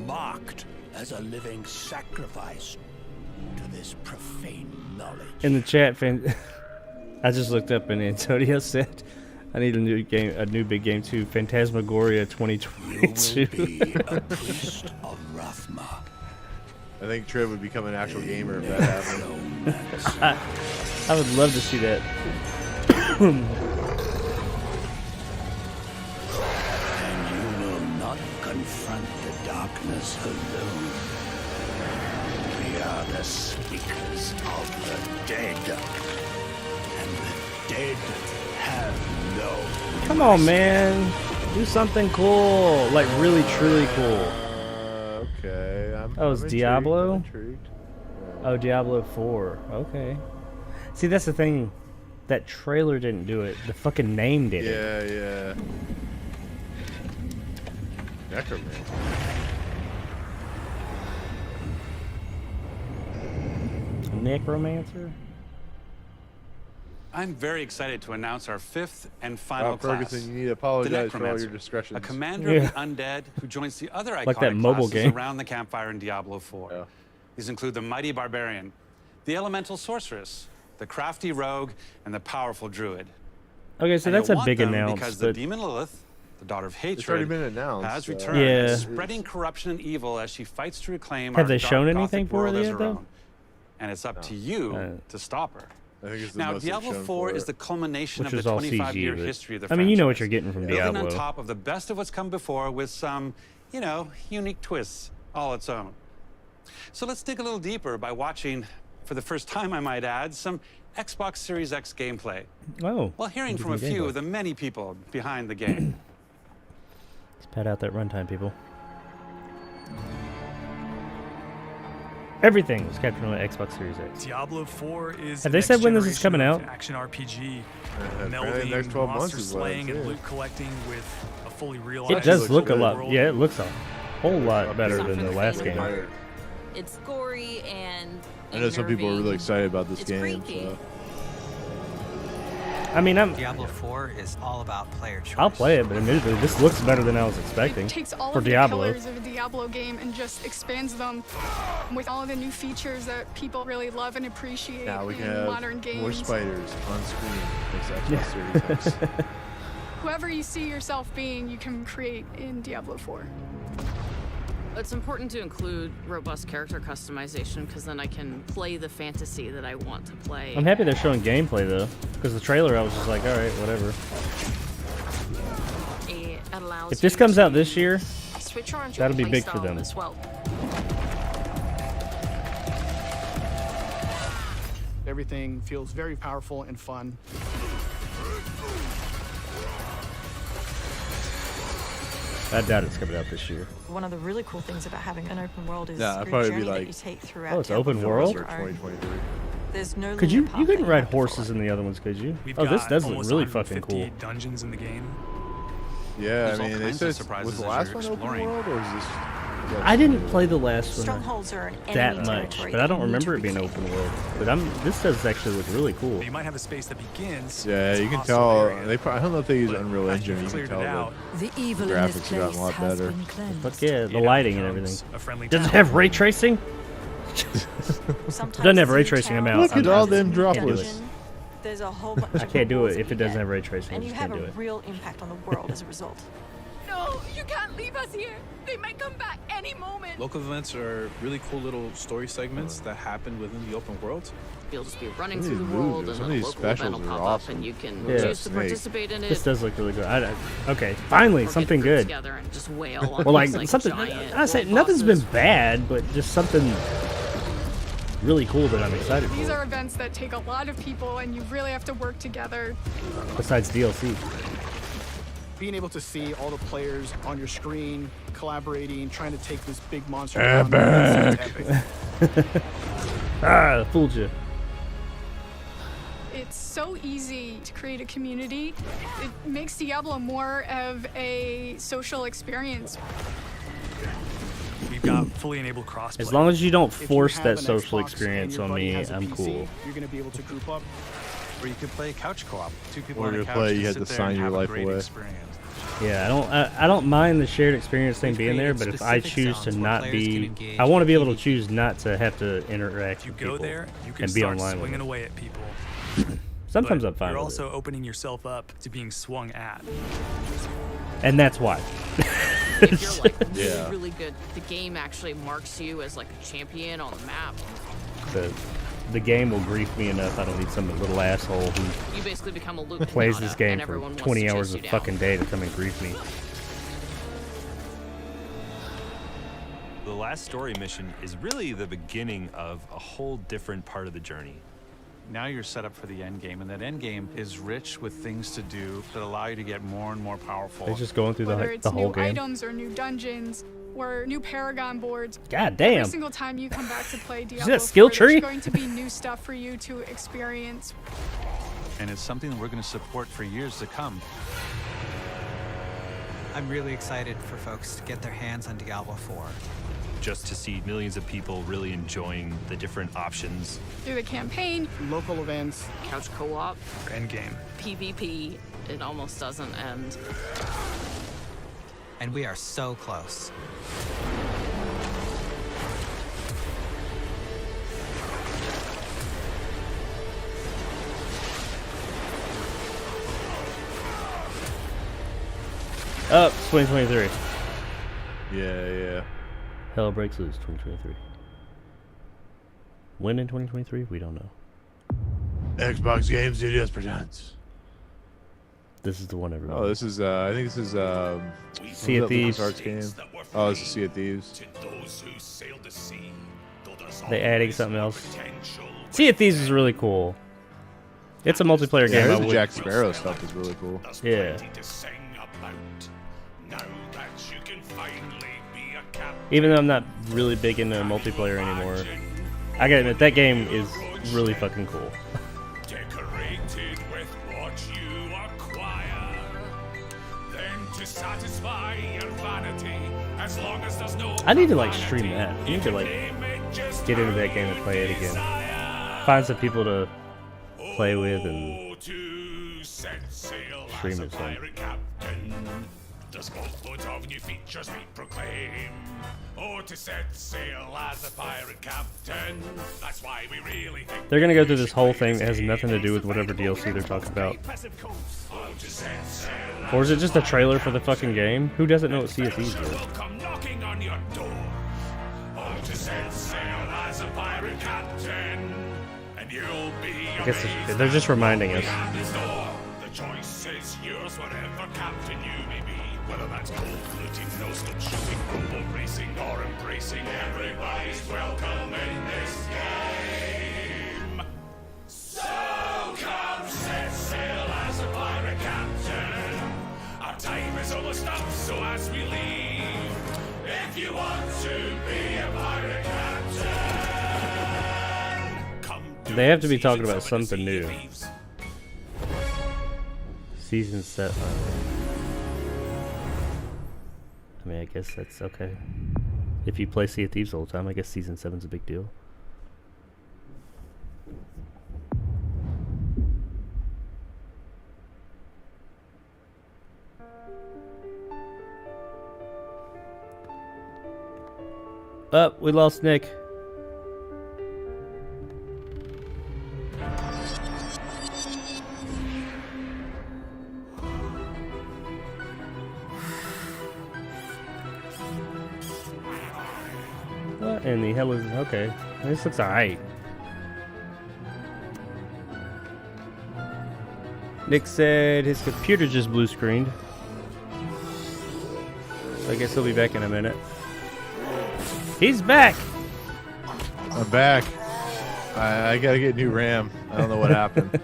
Marked as a living sacrifice to this profane knowledge. In the chat, I just looked up and Antonio said, "I need a new game, a new big game too. Phantasmagoria 2022." You will be a priest of Rathma. I think Trev would become an actual gamer if that happened. I would love to see that. And you will not confront the darkness alone. We are the speakers of the dead. And the dead have no... Come on, man. Do something cool. Like, really, truly cool. Okay. Oh, it's I'm Diablo? intrigued. Oh, Diablo 4. Okay. See, that's the thing. That trailer didn't do it. The fucking name did it. Yeah. Necromancer. Necromancer. I'm very excited to announce our 5th and final class. Ferguson, you need to apologize for all your Necromancer, discretions. a commander of the undead who joins the other iconic Like that mobile classes game. around the campfire in Diablo 4. These include the mighty barbarian, the elemental sorceress, the crafty rogue, and the powerful druid. Okay, so And that's you'll a want big them announce. because the But demon Lilith, the daughter of It's already hatred, been announced. has so- returned, Yeah. spreading corruption and evil as she fights to reclaim Have our they dark shown Gothic anything for world her as yet, her though? own. And it's up to you to stop her. I think it's the Now, most they've Diablo shown 4 for is it. the culmination Which of is the all 25-year CG, but- history of the I mean, you know what franchise. you're getting from Building Diablo. on top of the best of what's come before with some, you know, unique twists all its own. So let's dig a little deeper by watching, for the first time I might add, some Xbox Series X gameplay. Oh. While hearing from a Gameplay. few of the many people behind the game. Let's pad out that runtime, people. Everything was captured on the Xbox Series X. Diablo 4 is Have they next said when this is generation coming of out? Action RPG, apparently the next melding 12 months monster is what it slaying and says. loot collecting with a fully realized. It does look a open lot. world. Yeah, it looks a whole lot better It's not than for the the last faint of game. heart. It's gory and I know some people are really unnerving. excited about this It's game. freaky. So. I mean, Diablo 4 is all about player choice. I'll play it, but admittedly, this looks better than I was expecting It takes all for of the Diablo. pillars of a Diablo game and just expands them with all the new features that people really love and appreciate Now we can in have modern games. more spiders on screen. Next Xbox Series X. Whoever you see yourself being, you can create in Diablo 4. It's important to include robust character customization because then I can play the fantasy that I want to play. I'm happy they're showing gameplay though, because the trailer I was just like, all right, whatever. It allows If this you comes to out this year, switch around your that'll be play big for style them. as well. Everything feels very powerful and fun. I doubt it's coming out this year. One of the really cool things about having an open world is Nah, it'd your probably journey be that like- you take throughout. Oh, it's Diablo open 4 is world? your own. 2023. There's no Could linear you path couldn't that ride have to horses in the other ones, could you? We've Oh, this got does look almost really fucking 150 cool. dungeons in the game. Yeah, There's all I mean, it kinds of says surprises was the as last you're one open exploring. world or is this? I didn't play the last one Strongholds are an that enemy much, territory but I don't that you need remember to it being reclaim. open world. But this does actually look really cool. You might have a space that begins. Yeah, with you can hostile tell. area, They probably, I don't know if they use but Unreal after Engine. you've You can cleared tell it that out, The evil the in this graphics have gotten place a lot has better. been cleansed. But yeah, the it lighting and becomes everything. a friendly Does it town. have ray tracing? Sometimes Doesn't have ray it's in tracing. I'm town, out. Look at I'm all out. them in a droplets. dungeon. There's a whole bunch I of can't do rewards it that if you it doesn't get, have ray tracing. I and you just have can't a do it. real impact on the world as a result. No, you can't leave us here. They might come back any moment. Local events are really cool little story segments that happen within the open world. You'll just be running Some through of the these world moves, and some then of a these local event specials will are pop awesome. up and you can Yeah. choose to Snake. participate in it. This does look really good. Okay, finally or get something groups good. together and just wail on Well, like these, something. giant I say world nothing's been bosses. bad, but just something really cool that I'm excited These for. are events that take a lot of people and you really have to work together. Besides DLC. Being able to see all the players on your screen, collaborating, trying to take this big monster down. That's epic. Ah, fooled you. It's so easy to create a community. It makes Diablo more of a social experience. We've got fully enabled crossplay. As long as you don't If you force have that an social Xbox and experience your on buddy me, has a I'm PC, cool. You're gonna be able to group up. Or you could play couch co-op. Two people Or on a you couch play, can you have sit to there sign and your have a life great away. experience. Yeah, I don't mind the shared experience thing We've being there, but created if I specific choose to zones where not players be, can engage I want to be able to PvP. choose not to have to interact If you with go people there, you can and be start online with swinging them. away at people. Sometimes but I'm fine You're with also opening yourself up to being swung at. it, and that's why. If you're like really, Yeah. really good, the game actually marks you as like a champion on the map. The game will grief me enough. I don't need some little asshole who You basically become a Luke plays Pinata, this game and for everyone wants 20 to chase hours you a down. fucking day to come and grief me. The last story mission is really the beginning of a whole different part of the journey. Now you're set up for the end game, and that end game is rich with things to do that allow you to get more and more powerful. They're just going through Whether the it's whole new game. items or new dungeons or new Paragon boards. God damn. Every single time you come back to play See Diablo that skill 4, there's tree? going to be new stuff for you to experience. And it's something that we're going to support for years to come. I'm really excited for folks to get their hands on Diablo 4. just to see millions of people really enjoying the different options. Through the campaign, local events, Couch co-op, Endgame, PvP, it almost doesn't end. And we are so close. Up, 2023. Yeah. Hell breaks loose, 2023. When in 2023? We don't know. Xbox Games Studios presents. This is the one, everybody. Oh, this is I think this is Sea of Thieves. Game. Oh, this is Sea of Thieves. They adding something else. Sea of Thieves is really cool. It's a multiplayer Yeah, game. the Jack Sparrow stuff is really cool. Yeah. Even though I'm not really big into multiplayer anymore, I gotta admit that game is really fucking cool. Decorated with what you acquire, then to satisfy your vanity, as long as there's no. I need to like stream that. I need to like get into that game and play it again. Find some people to play with and stream it. There's boatloads of new features we proclaim. Oh, to set sail as a pirate captain. That's why we really think They're gonna go through this whole thing that has nothing to do with whatever DLC they're talking about. Or is it just a trailer for the fucking game? Who doesn't know what Sea of Thieves is? come knocking on your door. Oh, to set sail as a pirate captain. And you'll be I guess they're just reminding us. The choice is yours, whatever captain you may be. Whether that's gold-looting, no-scope shooting, rowboat racing, or embracing, everybody's welcome in this game. So come set sail as a pirate captain. Our time is almost up, so as we leave, if you want to be a pirate captain, come to They have to be talking about something new. Season 7. I mean, I guess that's okay. If you play Sea of Thieves all the time, I guess Season 7's a big deal. Oh, we lost Nick. What in the hell is... Okay, this looks alright. Nick said his computer just blue screened. So I guess he'll be back in a minute. He's back! I'm back. I gotta get new RAM. I don't know what happened.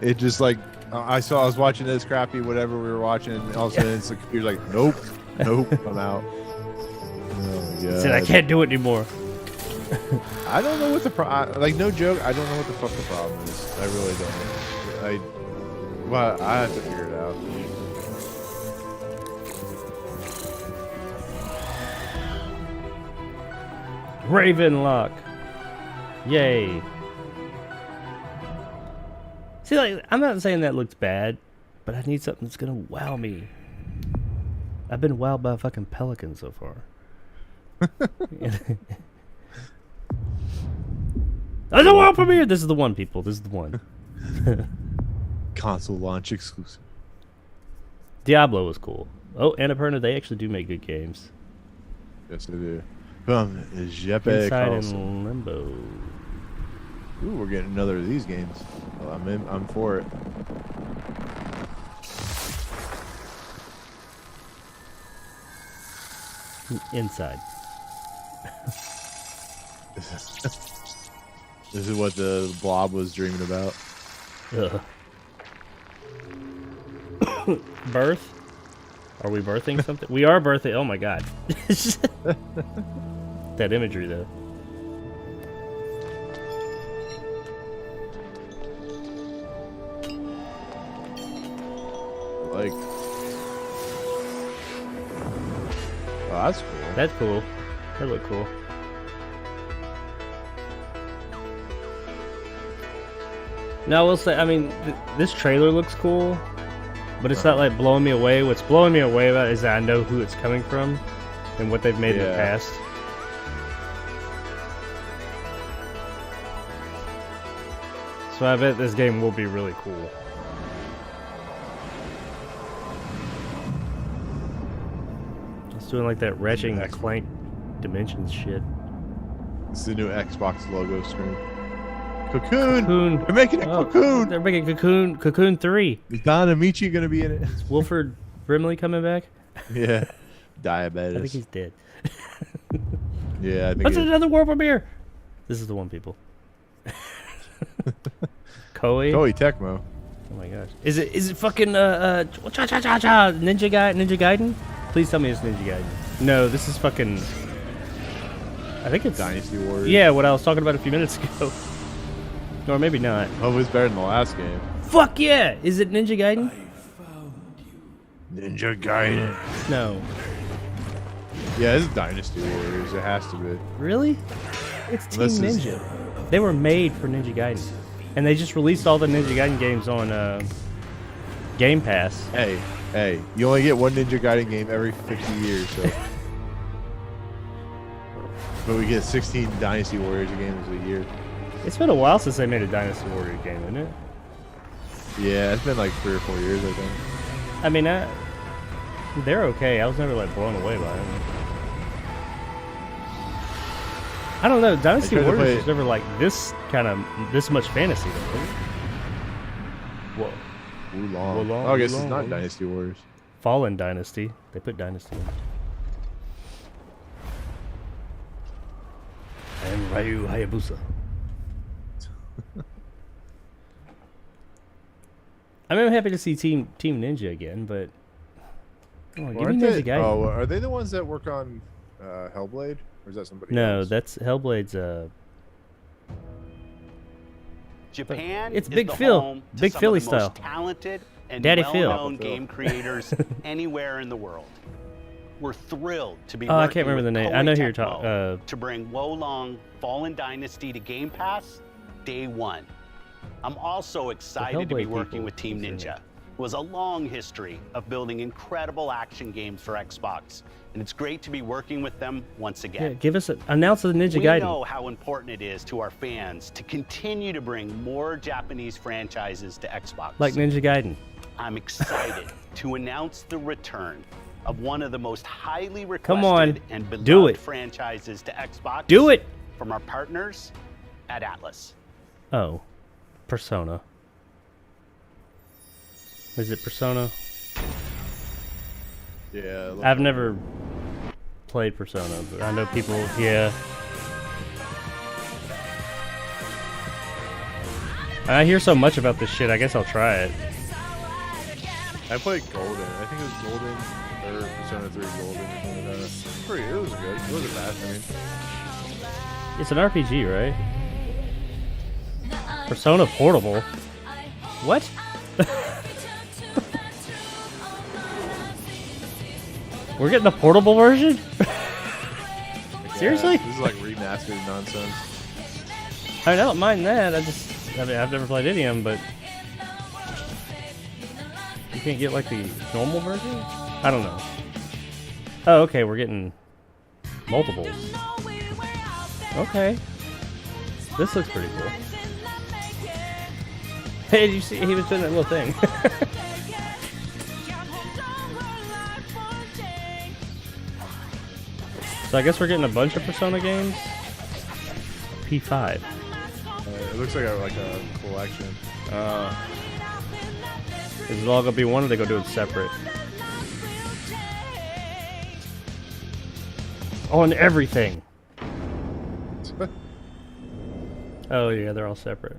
It just like I was watching this crappy whatever we were watching, and all of a sudden it's the computer's like, nope, I'm out. Oh, He said I can't do it anymore. I don't know what the like no joke. I don't know what the fuck the problem is. I really don't. Well, I have to figure it out. Ravenlock. Yay. See, like, I'm not saying that looks bad, but I need something that's gonna wow me. I've been wowed by a fucking pelican so far. There's a world premiere! This is the one, people. This is the one. Console launch exclusive. Diablo was cool. Oh, Annapurna, they actually do make good games. Yes, they do. Jeppe Inside Console. and Limbo. Ooh, we're getting another of these games. Well, I'm for it. Inside. This is what the blob was dreaming about. Ugh. Birth? Are we birthing something? We are birthing. Oh my god. That imagery though. Like, oh, that's cool. That's cool. They look cool. Now, I will say, I mean, this trailer looks cool, but it's not like blowing me away. What's blowing me away about it is that I know who it's coming from and what they've made in the past. So I bet this game will be really cool. It's doing like that Ratchet and Clank Dimensions shit. It's the new Xbox logo screen. Cocoon! They're making a Cocoon! They're making Cocoon 3. Is Don Amici gonna be in it? Is Wilford Brimley coming back? Yeah. Diabetes. I think he's dead. Yeah, I think What's another world premiere? This is the one, people. Koei Tecmo. Oh my gosh. Is it fucking Ninja Gaiden? Please tell me it's Ninja Gaiden. No, this is fucking I think it's Dynasty Warriors. Yeah, what I was talking about a few minutes ago. Or maybe not. Hopefully it's better than the last game. Fuck yeah! Is it Ninja Gaiden? Ninja Gaiden. No. Yeah, it's Dynasty Warriors. It has to be. Really? It's Team Unless it's- Ninja. They were made for Ninja Gaiden. And they just released all the Ninja Gaiden games on Game Pass. Hey, you only get one Ninja Gaiden game every 50 years, so. But we get 16 Dynasty Warriors games a year. It's been a while since they made a Dynasty Warrior game, isn't it? Yeah, it's been like 3 or 4 years, I think. I mean, they're okay. I was never like blown away by them. I don't know. Dynasty Warriors was never like this much fantasy though. Whoa. Wulong. Oh, I guess it's not Dynasty Warriors. Fallen Dynasty. They put Dynasty in. And Ryu Hayabusa. I mean, I'm happy to see Team Ninja again, but give me Ninja Gaiden. Oh, are they the ones that work on Hellblade, or is that somebody else? No, that's Hellblade's. Japan it's is Big the Phil, home to Big some Philly of the style. most talented and Daddy Phil. well-known game creators anywhere in the world. We're thrilled to be Oh, I working can't remember with the name. Koei I know who you're Tecmo talking. to bring Wolong Fallen Dynasty to Game Pass day one. I'm also excited to be Hellblade working people with Team is in Ninja. It was a long history of building incredible action games for Xbox, and it's great to be working with them once Yeah, again. give us announce the Ninja We Gaiden. know how important it is to our fans to continue to bring more Japanese franchises to Xbox. Like Ninja Gaiden. I'm excited to announce the return of one of the most highly requested Come on, and do beloved it. franchises to Xbox. Do it. From our partners at Atlas. Oh, Persona. Is it Persona? Yeah. I've never played Persona, but I know people. Yeah. I hear so much about this shit. I guess I'll try it. I played Golden. I think it was Golden or Persona 3 Golden or something like that. It was good. It wasn't bad. I mean, It's an RPG, right? Persona Portable. What? We're getting a portable version? Seriously? This is like remastered nonsense. I mean, I don't mind that. I've never played any of them, but you can't get like the normal version? I don't know. Oh, okay, we're getting multiples. Okay. This looks pretty cool. Hey, did you see? He was doing that little thing. So I guess we're getting a bunch of Persona games. P5. It looks like a collection. Is it all gonna be one, or they gonna do it separate? On everything. Oh yeah, they're all separate.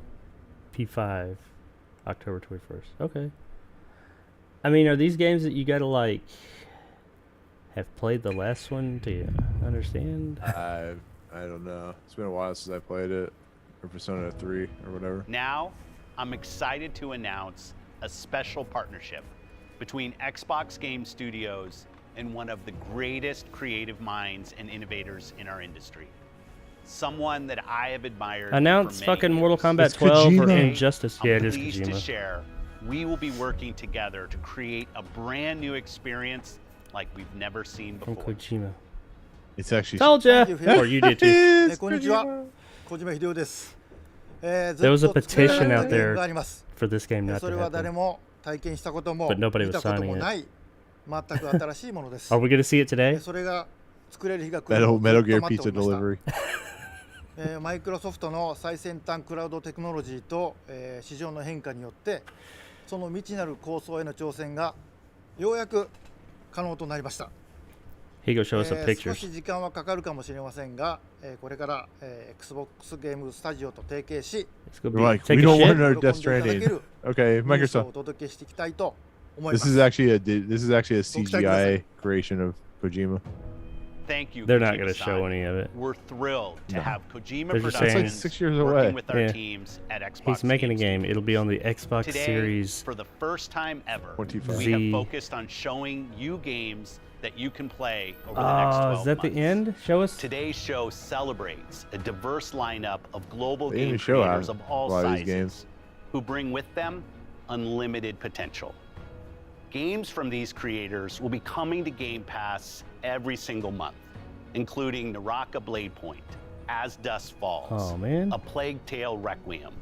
P5, October 21st. Okay. I mean, are these games that you gotta like have played the last one to understand? I don't know. It's been a while since I played it, or Persona 3 or whatever. Now, I'm excited to announce a special partnership between Xbox Game Studios and one of the greatest creative minds and innovators in our industry. Someone that I have admired. Announce for many fucking years. Mortal Kombat It's 12 or Kojima. Injustice. Yeah, it I'm is pleased to Kojima. share we will be working together to create a brand new experience like we've never seen From before. Kojima. It's actually. Told ya! Or you did too. It's こんにちは Kojima.。小島秀夫です。 There was a ずっと作られ petition た out ゲームが there あります for this game not そ to れは誰 happen. も体験したことも But nobody 見 was たこと signing も it. ない全く新しいものです。 Are we going to see it today? それが作れる日が来るのをずっ Metal と Gear 待って Pizza おりました delivery. マイクロソフトの最先端クラウドテクノロジーと、市場の変化によってその未知なる構想への挑戦がようやく可能となりました。 He go show us some 少 pictures. し時間はかかるかもしれませんが、これから、XBOX ゲームスタジオと提携し、 It's gonna We're be like, take we a don't want shit. another 喜んでい Death ただけ Stranding. る Okay, ニュースを Microsoft. お届けしていきたいと思いま This す。 is actually a CGI creation of Kojima. Thank you. They're not Kojima going to show San. any of it. We're thrilled to No. have Kojima They're just That's like saying- Productions 6 years away. working with our Yeah. teams at Xbox. He's making a Games game. It'll be on the Xbox Today, Series. for the first time ever, 25. we Z. have focused on showing you games that you can play over the next 12 Is that the months. end? Show us. Today's show celebrates a diverse lineup of global They game even show creators how- of all a lot of these sizes games. who bring with them unlimited potential. Games from these creators will be coming to Game Pass every single month, including Naraka Blade Point, As Dusk Falls, Oh, man. A Plague Tale Requiem,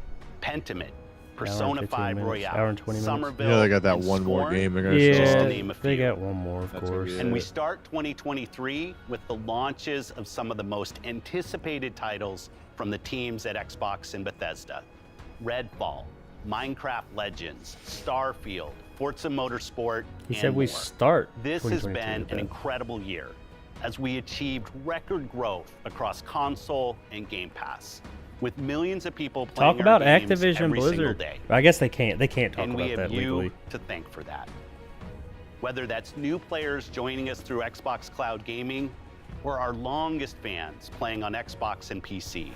Pentiment, Hour and Persona 15 5 minutes, Royale, hour and 20 minutes. Somerville, You know they got that and one more Scorn, game they're gonna just show. to Yeah, name a they few. got one more, of That's course. okay. And we start 2023 with the launches of some of the most anticipated titles from the teams at Xbox and Bethesda. Redfall, Minecraft Legends, Starfield, Forza Motorsport, He and said we more. start This has 2022 been with an that. incredible year as we achieved record growth across console and Game Pass, with millions of people playing Talk about our games Activision every single Blizzard. day. I guess they can't. They can't talk And we about have that you legally. to thank for that. Whether that's new players joining us through Xbox Cloud Gaming or our longest fans playing on Xbox and PC.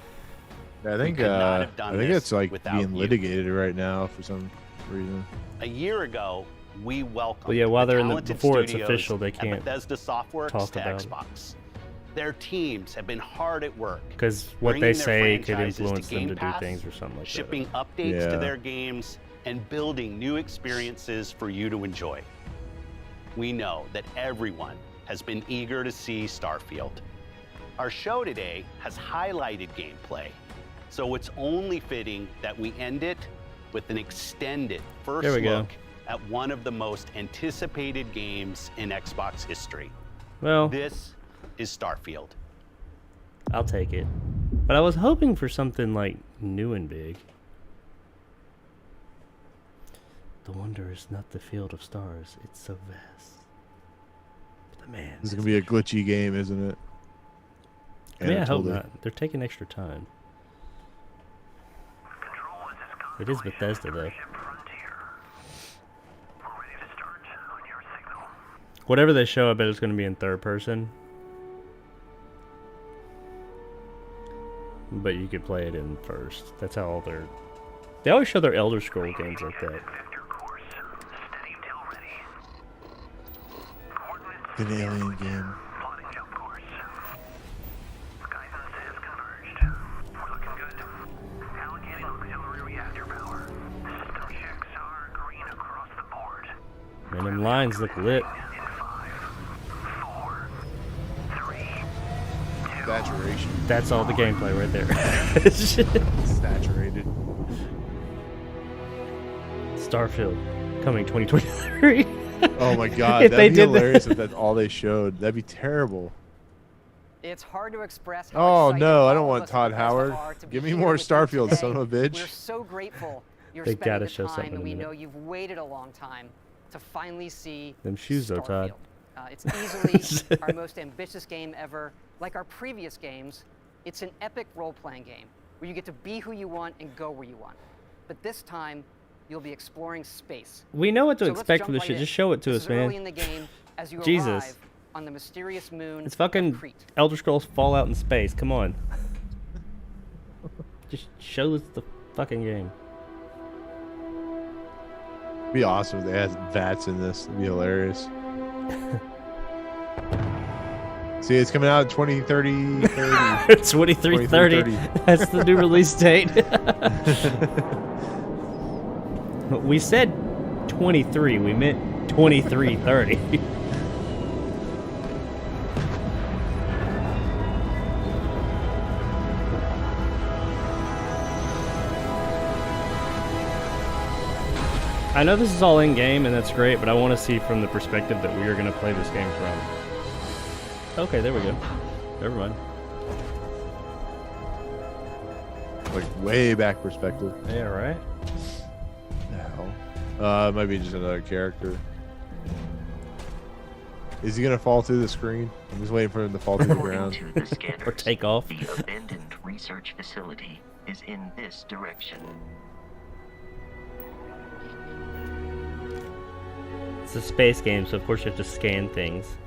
I think could not have done this it's like without being you. litigated right now for some reason. A year ago, we welcomed Well, yeah, while the they're in the- talented before it's studios official, they at can't Bethesda Softworks talk to about it. Xbox. Their teams have been hard at work. 'Cause what they bringing their say could franchises to influence them Game to do Pass, things or something like that. shipping updates to Yeah. their games, and building new experiences for you to enjoy. We know that everyone has been eager to see Starfield. Our show today has highlighted gameplay, so it's only fitting that we end it with an extended first There we go. look at one of the most anticipated games in Xbox history. Well, This is Starfield. I'll take it. But I was hoping for something like new and big. The wonder is not the field of stars, it's so vast. But the man. This is gonna be a glitchy game, isn't it? I mean, I hope Anatoly. not. They're taking extra time. It is Bethesda, though. Whatever they show, I bet it's going to be in third person. But you could play it in first. That's how all their... They always show their Elder Scroll games like that. An alien game. Man, them lines look lit. Saturation. That's all the gameplay right there. Saturated. Starfield, coming 2023. Oh my god, If that'd they be did hilarious that. if that's all they showed. That'd be terrible. It's hard to express how Oh excited no, I all don't of want us at Todd Bethesda Howard. are to be Give me here more with you Starfield, today. son of a We're bitch. so grateful you're They spending gotta the show time, something and in we a know minute. you've waited a long time to finally see Them shoes though, Todd. It's easily our most ambitious game ever. Like our previous games, it's an epic role-playing game where you get to be who you want and go where you want. But this time, you'll be exploring space. We know what to So let's expect jump from this right shit. in. Just show it to This us, is man. early in the game as you Jesus. arrive on the mysterious moon It's fucking of Crete. Elder Scrolls Fallout in space. Come on. Just show us the fucking game. It'd be awesome if they had VATS in this. It'd be hilarious. See, it's coming out 2030. 2330. That's the new release date. We said 23. We meant 2330. I know this is all in-game, and that's great, but I want to see from the perspective that we are going to play this game from. Okay, there we go. Never mind. Like, way back perspective. Yeah, right? No. It might be just another character. Is he going to fall through the screen? I'm just waiting for him to fall through the ground. To the scanners, or take off. The abandoned research facility is in this direction. It's a space game, so of course you have to scan things.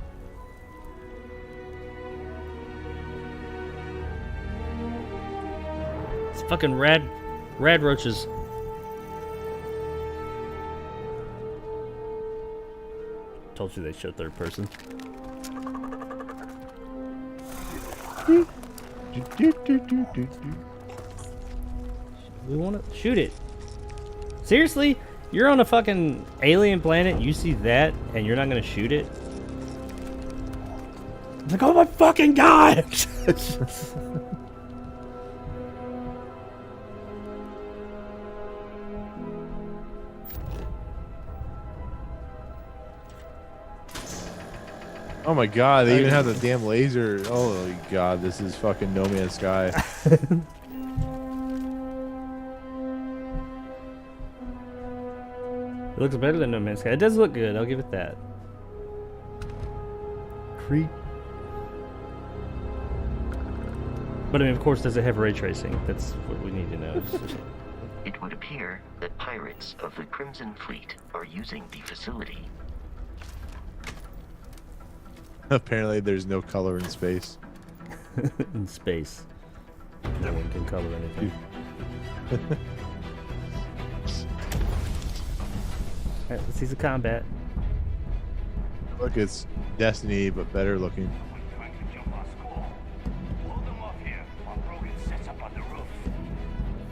It's fucking rad roaches. Told you they show third person. We want to shoot it. Seriously? You're on a fucking alien planet, you see that, and you're not gonna shoot it? I'm like, oh my fucking god! Oh my god, they even have the damn laser. Oh my god, this is fucking No Man's Sky. It looks better than No Man's Sky. It does look good, I'll give it that. Creep. But I mean, of course, does it have ray tracing? That's what we need to know. It would appear that pirates of the Crimson Fleet are using the facility. Apparently there's no color in space. In space. No one can color anything. Alright, let's see some combat. Look, it's Destiny, but better looking.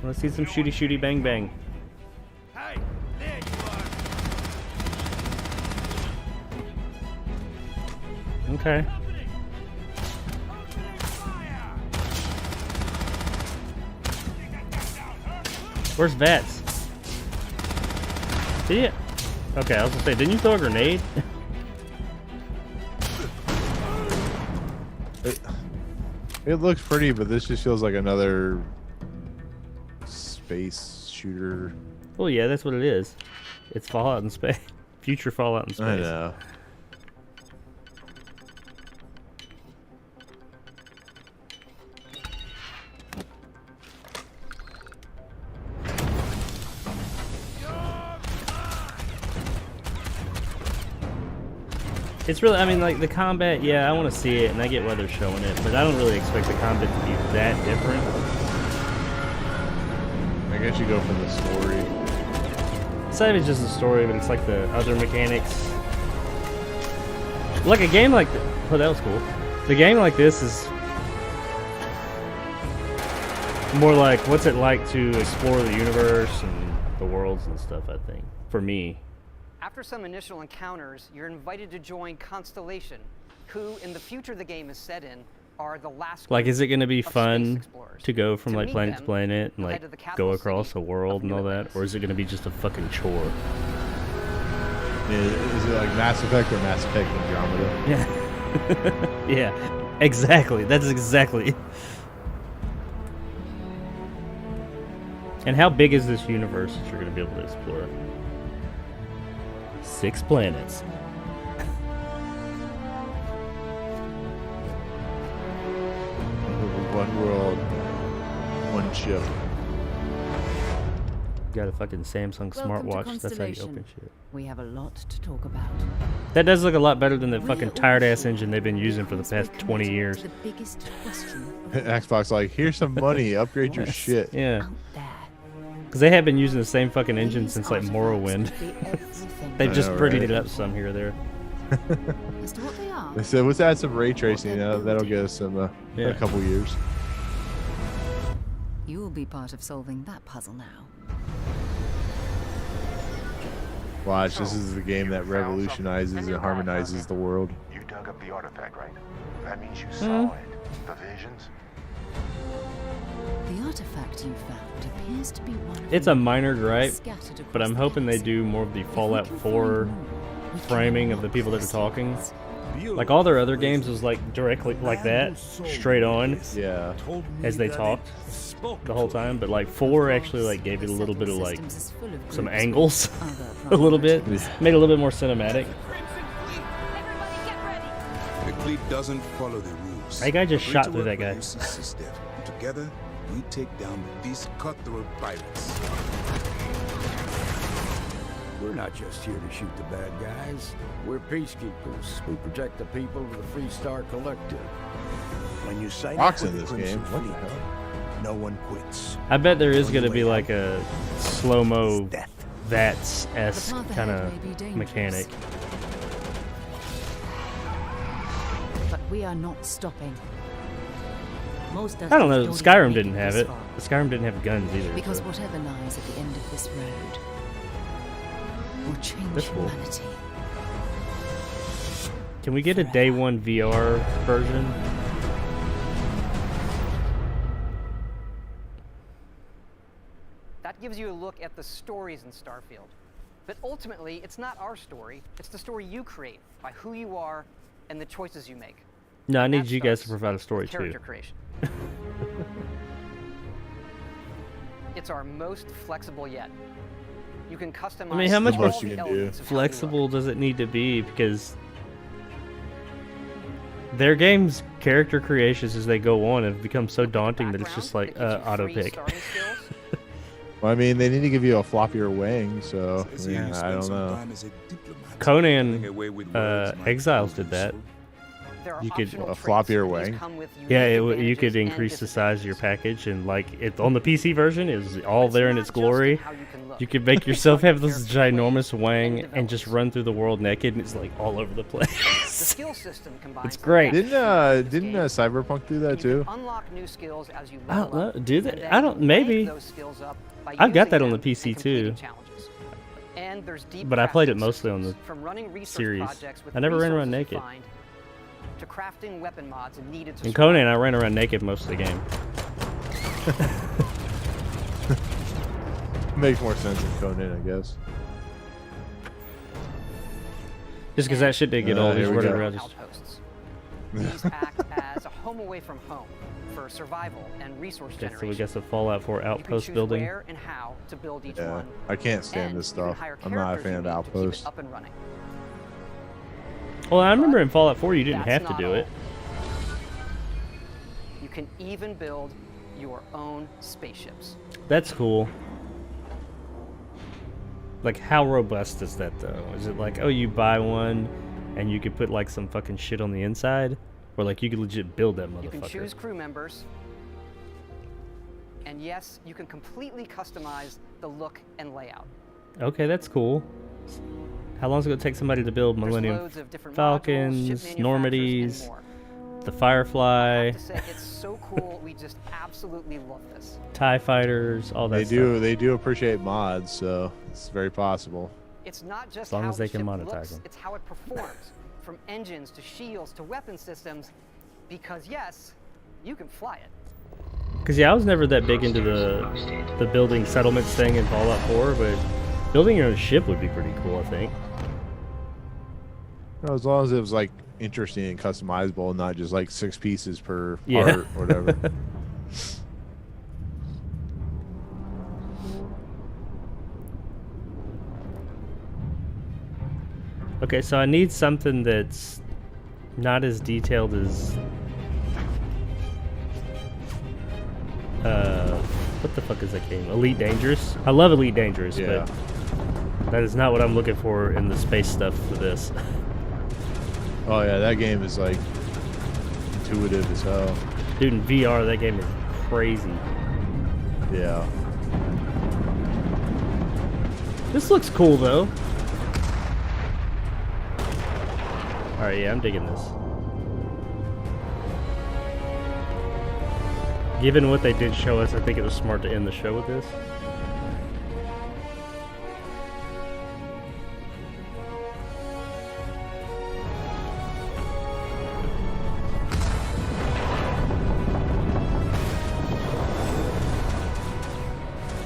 Let's see some shooty bang bang. Okay. Where's Vats? See it? Okay, I was gonna say, didn't you throw a grenade? It looks pretty, but this just feels like another space shooter. Well, yeah, that's what it is. It's Fallout in space. Future Fallout in space. I know. It's really, I mean, like, the combat, yeah, I want to see it, and I get why they're showing it, but I don't really expect the combat to be that different. I guess you go for the story. It's not even just the story, but it's like the other mechanics. Like a game like this, oh, that was cool. The game like this is more like, what's it like to explore the universe and the worlds and stuff, I think, for me. After some initial encounters, you're invited to join Constellation, who, in the future the game is set in, are the last. Like, is it going to be fun to go from like planet to planet and like go across a world and all that, or is it going to be just a fucking chore? Is it like Mass Effect or Mass Effect Andromeda? Yeah, yeah, exactly. That's exactly. And how big is this universe that you're going to be able to explore? 6 planets. One world, one ship. Got a fucking Samsung smartwatch. That's how you open shit. We have a lot to talk about. That does look a lot better than the fucking tired ass engine they've been using for the past 20 years. Xbox like, here's some money, upgrade your shit. Yeah. Because they have been using the same fucking engine since like Morrowind. They've just prettied it up some here or there. As to what they are. They said, let's add some ray tracing. That'll get us some a couple years. You will be part of solving that puzzle now. Watch, this is the game that revolutionizes and harmonizes the world. You dug up the artifact, right? That means you saw it. The visions. The artifact you found appears to be one of It's a minor gripe, but I'm hoping they do more of the Fallout 4 framing of the people that are talking. Like all their other games was like directly like that, straight on. Yeah. As they talked the whole time, but like 4 actually like gave it a little bit of like some angles, a little bit, made it a little bit more cinematic. The fleet doesn't follow the rules. That guy just shot through that guy. Together, we take down these cutthroat pirates. We're not just here to shoot the bad guys. We're peacekeepers. We protect the people of the Free Star Collective. When you sign Fox up in with this the Crimson game. What the Fleet, hell? no one quits. I bet there is going to be like a slow-mo VATS-esque kind of mechanic. But we are not stopping. Most I don't know. don't Skyrim even didn't make have this it. far. Skyrim didn't have guns either. Because so. whatever lies at the end of this road will change That's cool. humanity. Can we get a day one VR version? That gives you a look at the stories in Starfield. But ultimately, it's not our story. It's the story you create by who you are and the choices you make. No, I And need that you guys to starts provide a story with too. character creation. It's our most flexible yet. You can customize I mean, how much all more the elements of how you look. flexible does it need to be? Because their game's character creations as they go on have become so daunting that it's just like auto pick. Well, I mean, they need to give you a floppier wing, so I mean, I don't know. Conan Exiles did that. You could a floppier wing. Yeah, you could increase the size of your package, and like it on the PC version, it was all there in its glory. You could make yourself have this ginormous wang and just run through the world naked, and it's like all over the place. It's great. Didn't Cyberpunk do that too? Unlock new skills as you I don't level know. up, Do and they? then I don't. Maybe. rank those skills up by I've got using that on the them and PC completing too. challenges. And there's deep But I played it crafting mostly on the systems, from running research series. projects with I never ran resources around you naked. find, to crafting weapon mods needed to In survive. Conan, I ran around naked most of the game. Makes more sense in Conan, I guess. Just because that shit did get old, here just we running go. around. Just... Outposts. These act as a home away from home for survival and resource Okay, generation. so we got some Fallout 4 You can outpost choose building. where and how to build each Yeah, one. I can't stand and this you can stuff. hire I'm not a characters fan you of need to keep it Outposts. up and running. Well, I remember in Fallout 4 you didn't That's have to not do all. it. You can even build your own spaceships. That's cool. Like, how robust is that, though? Is it like, oh, you buy one, and you could put, like, some fucking shit on the inside? Or, like, you could legit build that You can motherfucker? choose crew members. And yes, you can completely customize the look and layout. Okay, that's cool. How long is it going to take somebody to build There's Millennium loads of different modules, Falcons, ship manufacturers, and Normandies, more. the Firefly, To say it's so cool, we just absolutely love this. TIE Fighters, all that They stuff. they do appreciate mods, so it's very possible. It's not just As long how as they the can ship monetize looks, them. it's how it performs, from engines to shields to weapon systems, because yes, you can fly it. Because, yeah, I was never that big into the building settlements thing in Fallout 4, but building your own ship would be pretty cool, I think. Well, as long as it was like interesting and customizable, not just like 6 pieces per Yeah. part or whatever. Okay, so I need something that's not as detailed as... what the fuck is that game? Elite Dangerous? I love Elite Dangerous, Yeah. but that is not what I'm looking for in the space stuff for this. Oh yeah, that game is like intuitive as hell. Dude, in VR, that game is crazy. Yeah. This looks cool, though. All right, yeah, I'm digging this. Given what they did show us, I think it was smart to end the show with this.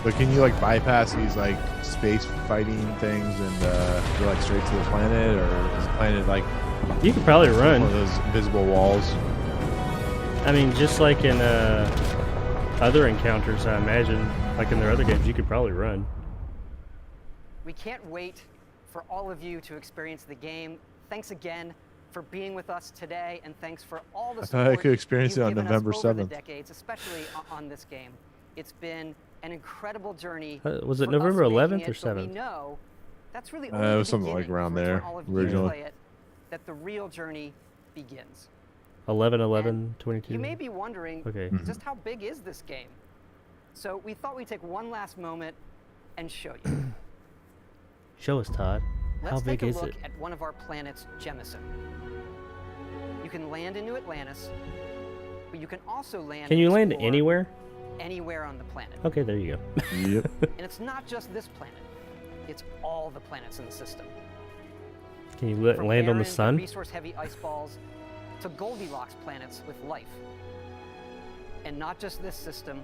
But can you like bypass these like space fighting things and go like straight to the planet, or is the planet like you could probably run one of those invisible walls? I mean, just like in other encounters, I imagine, like in their other games, you could probably run. We can't wait for all of you to experience the game. Thanks again for being with us today, and thanks for all the I support thought I could experience it you've on given us November over the 7th. decades, especially on this game. It's been an incredible journey. Was it for November us making 11th or it, but we 7th? know that's really It only was the something like beginning. around It's when there all of you originally. play it that the real journey begins. 11/11/22. You may be wondering, Okay. just how big is this game? So we thought we'd take one last moment and show you. Show us, Todd. How Let's big take a is look it? at one of our planets, Jemison. You can land into Atlantis, but you can also land. Can you and land explore anywhere? Anywhere on the planet. Okay, there you go. Yep. And it's not just this planet; it's all the planets in the system. Can you From land on the barren, sun? resource-heavy ice balls to Goldilocks planets with life. And not just this system,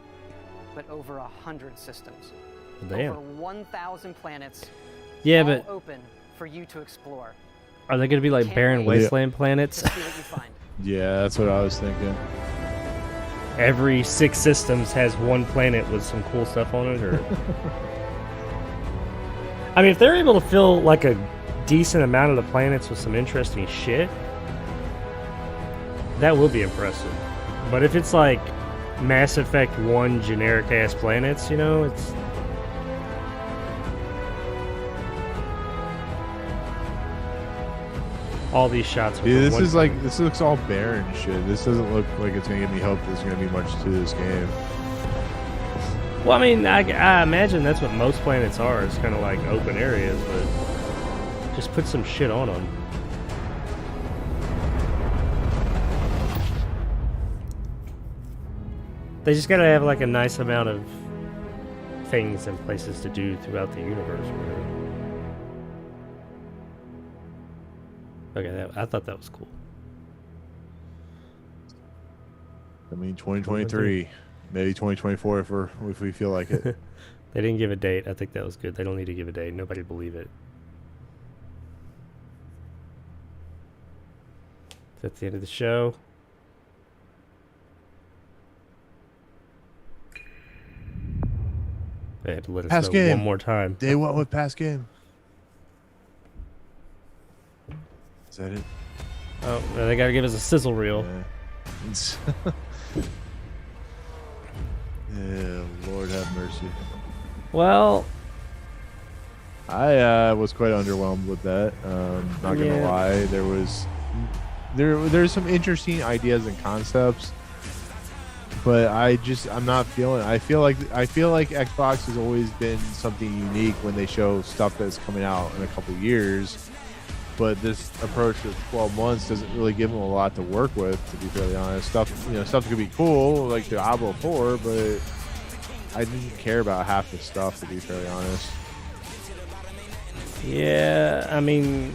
but over 100 systems. Damn. Over 1,000 planets. Yeah, all but open for you to explore. are they going to be like Can't barren wait wasteland planets? to see what you find. Yeah, that's what I was thinking. Every 6 systems has one planet with some cool stuff on it, or I mean, if they're able to fill like a decent amount of the planets with some interesting shit, that will be impressive. But if it's like Mass Effect 1 generic ass planets, you know, it's all these shots. Yeah, this is like, this looks all barren shit. This doesn't look like it's gonna give me hope there's gonna be much to this game. Well, I mean, I imagine that's what most planets are. It's kind of like open areas, but just put some shit on them. They just gotta have like a nice amount of things and places to do throughout the universe or whatever. Okay, I thought that was cool. I mean, 2023, maybe 2024 if we feel like it. They didn't give a date. I think that was good. They don't need to give a date. Nobody believe it. That's the end of the show. They had to let us Pass know game. one more time. Day one with pass game. Is that it? Oh, well, they gotta give us a sizzle reel. Yeah. Yeah, Lord have mercy. Well, I was quite underwhelmed with that. Not gonna lie, there's some interesting ideas and concepts, but I'm not feeling. I feel like Xbox has always been something unique when they show stuff that's coming out in a couple years. But this approach of 12 months doesn't really give them a lot to work with, to be fairly honest. Stuff could be cool, like Diablo 4, but I didn't care about half the stuff, to be fairly honest. yeah, I mean,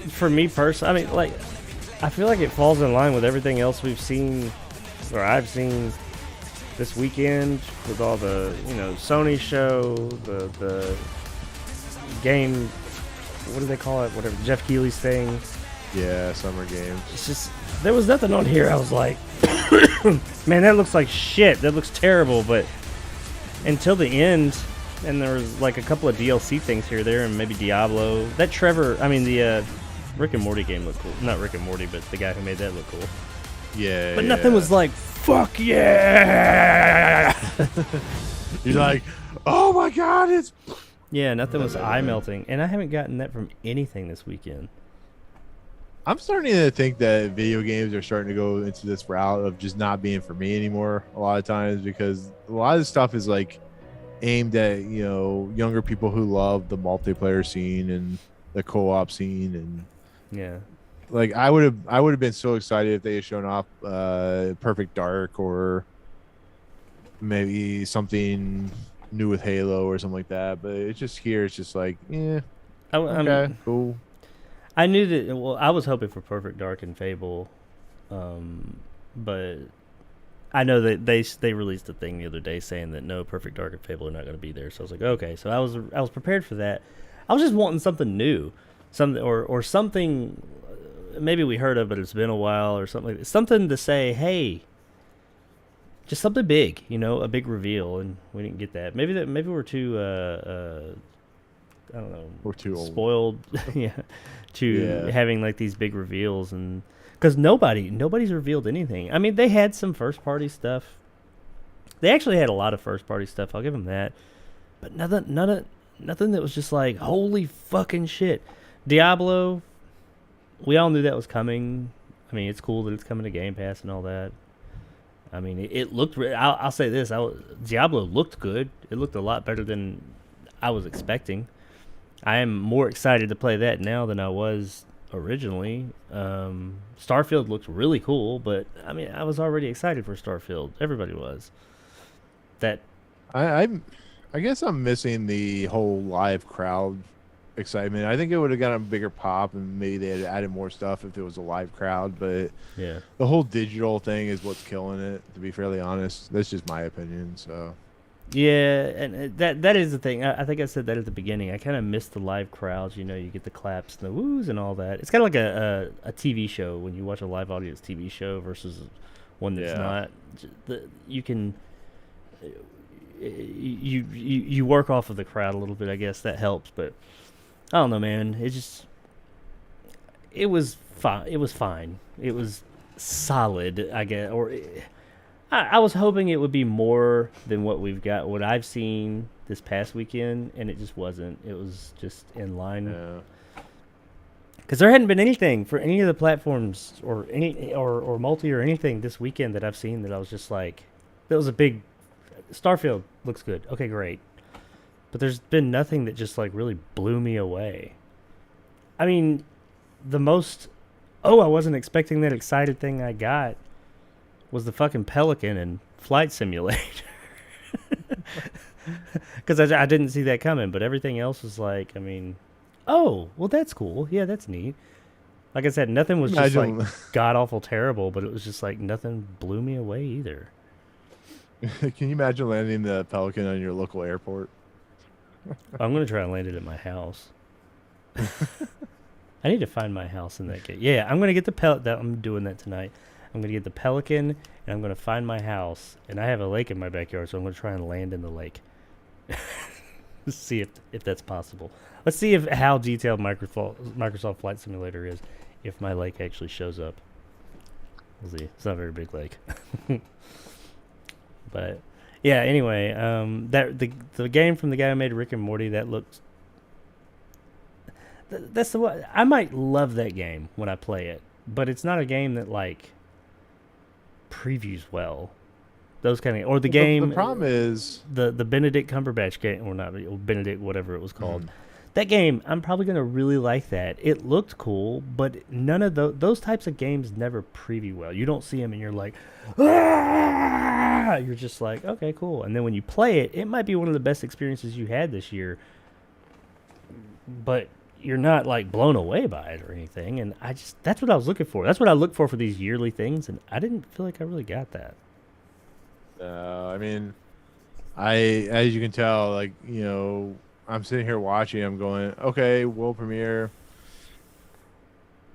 for me personally, I mean, like, I feel like it falls in line with everything else we've seen, or I've seen this weekend with all the, Sony show, the game. What do they call it? Whatever, Jeff Keighley's thing. Yeah, Summer Games. It's just, there was nothing on here I was like, man, that looks like shit. That looks terrible. But until the end, and there was like a couple of DLC things here or there, and maybe Diablo. The Rick and Morty game looked cool. Not Rick and Morty, but the guy who made that looked cool. Yeah. But nothing was like, fuck yeah! You're like, oh my god, it's... Yeah, nothing was eye-melting. And I haven't gotten that from anything this weekend. I'm starting to think that video games are starting to go into this route of just not being for me anymore a lot of times, because a lot of the stuff is like aimed at, younger people who love the multiplayer scene and the co-op scene, and yeah, like I would have been so excited if they had shown off Perfect Dark or maybe something new with Halo or something like that. But it's just here. It's just like, yeah, okay, cool. I knew that. Well, I was hoping for Perfect Dark and Fable, but I know that they released a thing the other day saying that no, Perfect Dark and Fable are not going to be there. So I was like, okay. So I was prepared for that. I was just wanting something new, something or something. Maybe we heard of, but it's been a while or something. Like something to say, hey, just something big, a big reveal, and we didn't get that. Maybe we're too. I don't know. We're too spoiled, having like these big reveals, and because nobody's revealed anything. I mean, they had some first party stuff. They actually had a lot of first party stuff. I'll give them that, but nothing that was just like holy fucking shit. Diablo, we all knew that was coming. I mean, it's cool that it's coming to Game Pass and all that. I mean, it looked. I'll say this: Diablo looked good. It looked a lot better than I was expecting. I am more excited to play that now than I was originally. Starfield looked really cool, but I mean, I was already excited for Starfield. Everybody was. I guess I'm missing the whole live crowd excitement. I think it would have gotten a bigger pop, and maybe they had added more stuff if it was a live crowd. But yeah, the whole digital thing is what's killing it. To be fairly honest, that's just my opinion. So. Yeah, and that is the thing. I think I said that at the beginning. I kind of miss the live crowds. You get the claps and the woos and all that. It's kind of like a TV show when you watch a live audience TV show versus one that's not. You can you work off of the crowd a little bit. I guess that helps, but I don't know, man. It was fine. It was fine. It was solid, I guess, or. I was hoping it would be more than what I've seen this past weekend, and it just wasn't. It was just in line. Because there hadn't been anything for any of the platforms or or multi or anything this weekend that I've seen that I was just like, that was a big. Starfield looks good. Okay, great. But there's been nothing that just like really blew me away. I mean, the most. I wasn't expecting that excited thing I got. Was the fucking Pelican and Flight Simulator. Because I didn't see that coming, but everything else was like, I mean, well, that's cool. Yeah, that's neat. Like I said, nothing was just like god-awful terrible, but it was just like nothing blew me away either. Can you imagine landing the Pelican on your local airport? I'm going to try and land it at my house. I need to find my house in that game. Yeah, I'm going to get the Pelican. I'm doing that tonight. I'm going to get the Pelican, and I'm going to find my house. And I have a lake in my backyard, so I'm going to try and land in the lake. Let's see if that's possible. Let's see how detailed Microsoft Flight Simulator is if my lake actually shows up. We'll see. It's not a very big lake. But, yeah, anyway, the game from the guy who made Rick and Morty, that looks... That's the one. I might love that game when I play it, but it's not a game that, like... previews well, those kind of, or the game. The problem is the Benedict Cumberbatch game, or not Benedict, whatever it was called. That game, I'm probably gonna really like that. It looked cool, but none of those types of games never preview well. You don't see them, and you're like, you're just like, okay, cool. And then when you play it, it might be one of the best experiences you had this year, but you're not like blown away by it or anything, and that's what I was looking for. That's what I look for these yearly things, and I didn't feel like I really got that. I mean, as you can tell, like, I'm sitting here watching, I'm going, okay, world premiere.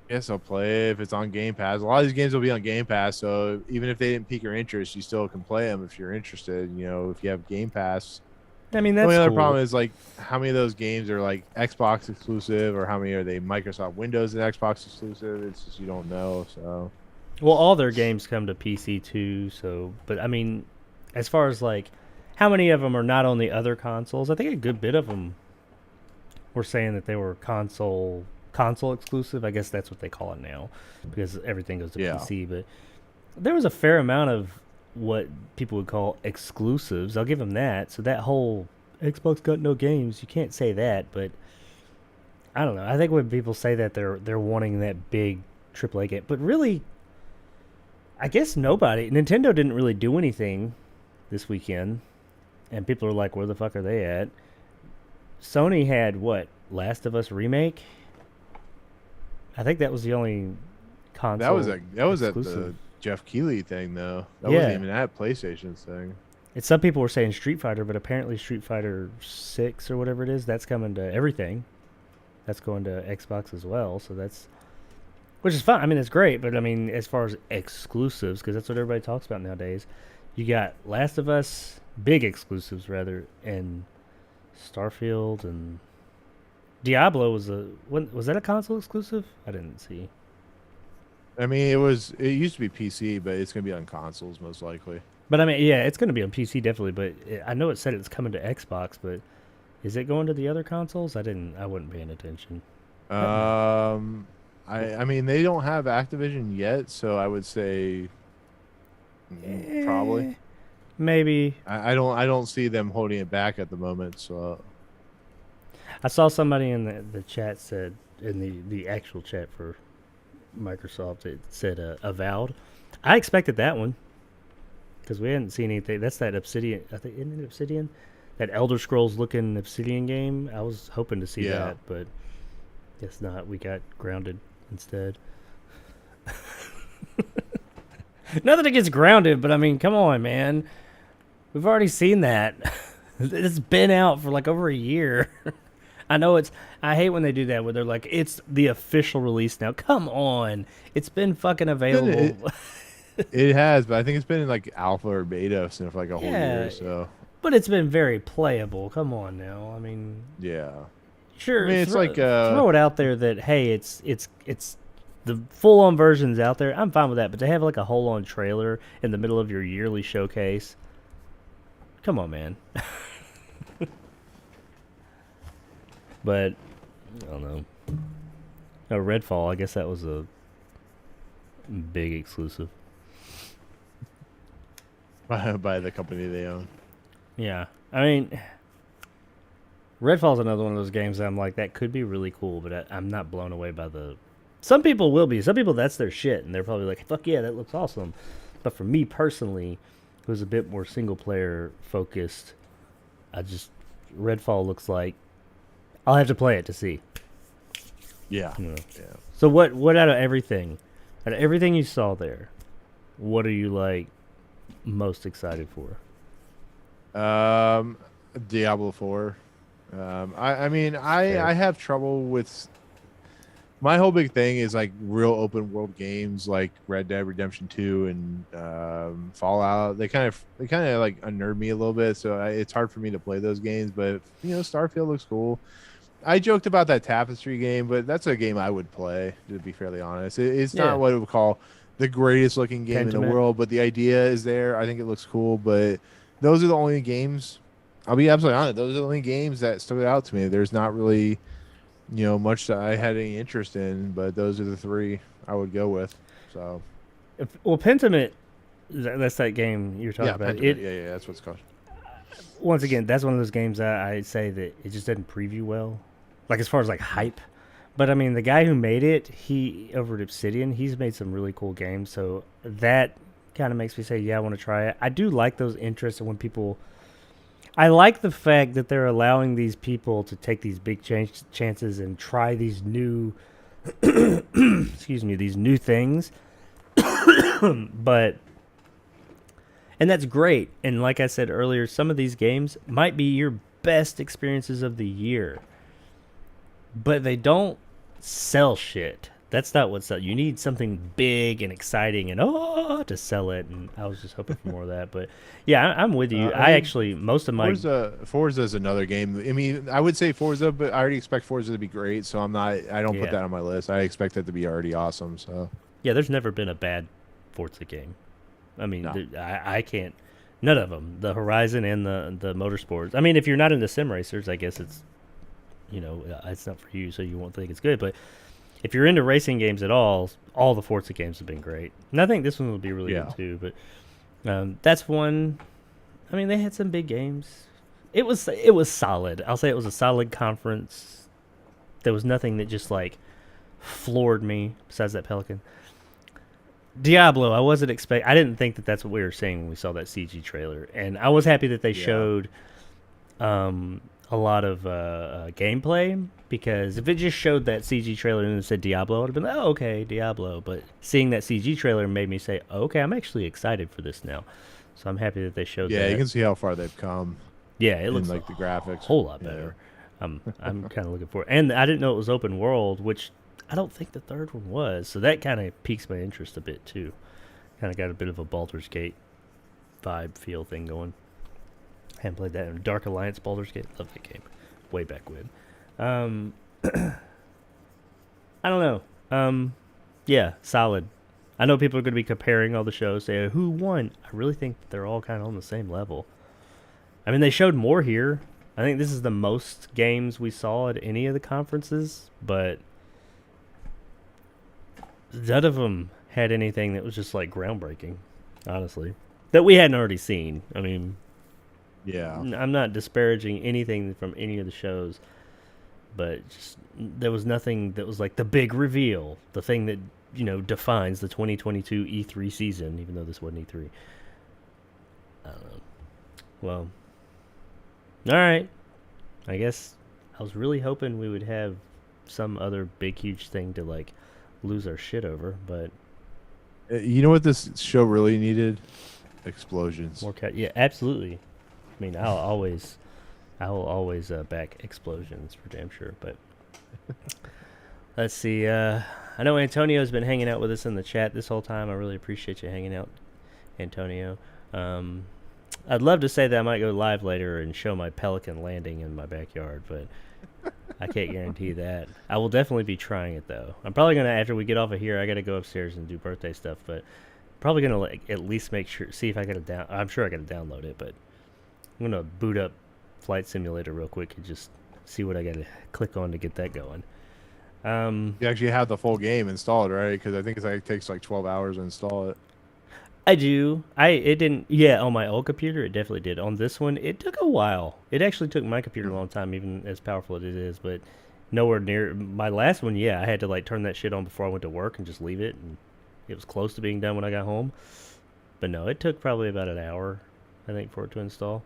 Guess I'll play it if it's on Game Pass. A lot of these games will be on Game Pass, so even if they didn't pique your interest, you still can play them if you're interested. If you have Game Pass. I mean, that's the only other cool. problem is like how many of those games are like Xbox exclusive, or how many are they Microsoft Windows and Xbox exclusive? It's just you don't know. So, well, all their games come to PC too. So, but I mean, as far as like how many of them are not on the other consoles, I think a good bit of them were saying that they were console exclusive. I guess that's what they call it now because everything goes to PC. But there was a fair amount of what people would call exclusives. I'll give them that. So that whole Xbox got no games, you can't say that, but I don't know. I think when people say that they're wanting that big AAA game. But really, I guess Nintendo didn't really do anything this weekend. And people are like, where the fuck are they at? Sony had, what, Last of Us Remake? I think that was the only console. That was at the Jeff Keighley thing, though. That wasn't even at PlayStation's thing. And some people were saying Street Fighter, but apparently Street Fighter 6 or whatever it is, that's coming to everything. That's going to Xbox as well, so that's... Which is fine. I mean, it's great, but I mean, as far as exclusives, because that's what everybody talks about nowadays, you got Last of Us, big exclusives, rather, and Starfield, and Diablo was that a console exclusive? I didn't see. I mean, it used to be PC, but it's going to be on consoles, most likely. But I mean, yeah, it's going to be on PC definitely. But I know it said it's coming to Xbox. But is it going to the other consoles? I wasn't paying attention. I mean, they don't have Activision yet, so I would say probably. Maybe. I don't see them holding it back at the moment. So I saw somebody in the chat said, in the actual chat for Microsoft, it said Avowed. I expected that one. Because we hadn't seen anything. That's that Obsidian. I think, isn't it Obsidian? That Elder Scrolls looking Obsidian game. I was hoping to see that, but guess not. We got Grounded instead. Nothing against Grounded, but I mean, come on, man. We've already seen that. It's been out for like over a year. I know I hate when they do that where they're like, it's the official release now. Come on. It's been fucking available. It has, but I think it's been in like alpha or beta for like a whole year or so. But it's been very playable. Come on now. I mean, yeah, sure. I mean, it's like throw it out there that hey, it's the full on version's out there. I'm fine with that. But to have like a whole on trailer in the middle of your yearly showcase, come on, man. But I don't know. Oh, Redfall. I guess that was a big exclusive. By the company they own. Yeah. I mean, Redfall's another one of those games that I'm like, that could be really cool, but I'm not blown away by the... Some people will be. Some people, that's their shit, and they're probably like, fuck yeah, that looks awesome. But for me personally, who is a bit more single-player focused, Redfall looks like... I'll have to play it to see. Yeah. Yeah. So what out of everything you saw there, what are you like most excited for? Diablo 4. I mean, I have trouble with... My whole big thing is like real open world games like Red Dead Redemption 2 and Fallout. They kind of like unnerve me a little bit, so it's hard for me to play those games. But Starfield looks cool. I joked about that Tapestry game, but that's a game I would play, to be fairly honest. It's not what I would call the greatest looking game in the world, but the idea is there. I think it looks cool, but those are the only games, I'll be absolutely honest, those are the only games that stood out to me. There's not really, much that I had any interest in, but those are the three I would go with. So, well, Pentiment, that's that game you're talking about. Yeah, that's what it's called. Once again, that's one of those games that I say that it just doesn't preview well, like as far as like hype. But I mean, the guy who made it, he over at Obsidian, he's made some really cool games. So that kind of makes me say, yeah, I want to try it. I do like those interests when people. I like the fact that they're allowing these people to take these big chances and try these new, excuse me, these new things. But. And that's great. And like I said earlier, some of these games might be your best experiences of the year. But they don't sell shit. That's not what sells. You need something big and exciting and to sell it. And I was just hoping for more of that. But yeah, I'm with you. Most of my Forza is another game. I mean, I would say Forza, but I already expect Forza to be great. So I don't put that on my list. I expect that to be already awesome. So yeah, there's never been a bad Forza game. I mean, no. I can't. None of them. The Horizon and the Motorsports. I mean, if you're not into sim racers, I guess it's, it's not for you, so you won't think it's good. But if you're into racing games at all the Forza games have been great. And I think this one will be really good too. But that's one. I mean, they had some big games. It was solid. I'll say it was a solid conference. There was nothing that just like floored me, besides that Pelican. Diablo, I didn't think that that's what we were saying when we saw that CG trailer. And I was happy that they showed a lot of gameplay, because if it just showed that CG trailer and it said Diablo, I would have been like, oh, okay, Diablo. But seeing that CG trailer made me say, okay, I'm actually excited for this now. So I'm happy that they showed that. Yeah, you can see how far they've come. Yeah, it looks like the graphics. A whole lot better. I'm kind of looking forward. And I didn't know it was open world, which I don't think the third one was. So that kind of piques my interest a bit, too. Kind of got a bit of a Baldur's Gate vibe, feel thing going. Haven't played that in Dark Alliance Baldur's Gate. Love that game. Way back when. I don't know. Yeah, solid. I know people are going to be comparing all the shows, say, who won? I really think that they're all kind of on the same level. I mean, they showed more here. I think this is the most games we saw at any of the conferences, but none of them had anything that was just, like, groundbreaking, honestly. That we hadn't already seen. I mean, yeah, I'm not disparaging anything from any of the shows, but just, there was nothing that was like the big reveal, the thing that, you know, defines the 2022 E3 season, even though this wasn't E3. I don't know. Well, all right. I guess I was really hoping we would have some other big, huge thing to, like, lose our shit over, but... You know what this show really needed? Explosions. More yeah, absolutely. I mean, I will always back explosions for damn sure. But let's see. I know Antonio's been hanging out with us in the chat this whole time. I really appreciate you hanging out, Antonio. I'd love to say that I might go live later and show my Pelican landing in my backyard, but I can't guarantee that. I will definitely be trying it, though. I'm probably going to, after we get off of here, I got to go upstairs and do birthday stuff, but probably going to, like, at least make sure, see if I got to I'm sure I got to download it, but I'm going to boot up Flight Simulator real quick and just see what I got to click on to get that going. You actually have the full game installed, right? Because I think it takes like 12 hours to install it. I do. It didn't. Yeah, on my old computer, it definitely did. On this one, it took a while. It actually took my computer a long time, even as powerful as it is. But nowhere near my last one. Yeah, I had to, like, turn that shit on before I went to work and just leave it, and it was close to being done when I got home. But no, it took probably about an hour, I think, for it to install.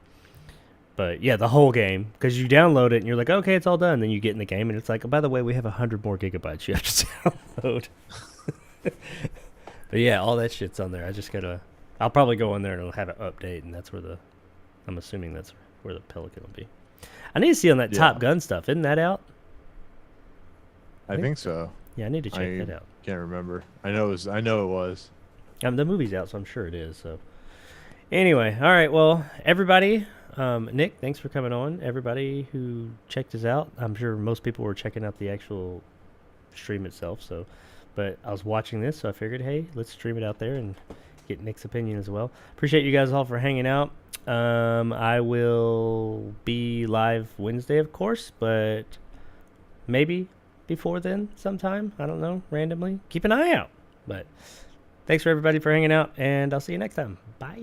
But yeah, the whole game, because you download it and you're like, okay, it's all done. Then you get in the game and it's like, oh, by the way, we have 100 more gigabytes you have to download. But yeah, all that shit's on there. I just gotta. I'll probably go in there and it'll have an update, and that's where I'm assuming that's where the Pelican will be. I need to see on that Top Gun stuff. Isn't that out? I think so. Yeah, I need to check that out. Can't remember. I know it was. The movie's out, so I'm sure it is. So anyway, all right. Well, everybody, Nick, thanks for coming on. Everybody who checked us out, I'm sure most people were checking out the actual stream itself. So. But I was watching this, so I figured, hey, let's stream it out there and get Nick's opinion as well. Appreciate you guys all for hanging out. I will be live Wednesday, of course, but maybe before then sometime. I don't know, randomly. Keep an eye out. But thanks for everybody for hanging out, and I'll see you next time. Bye.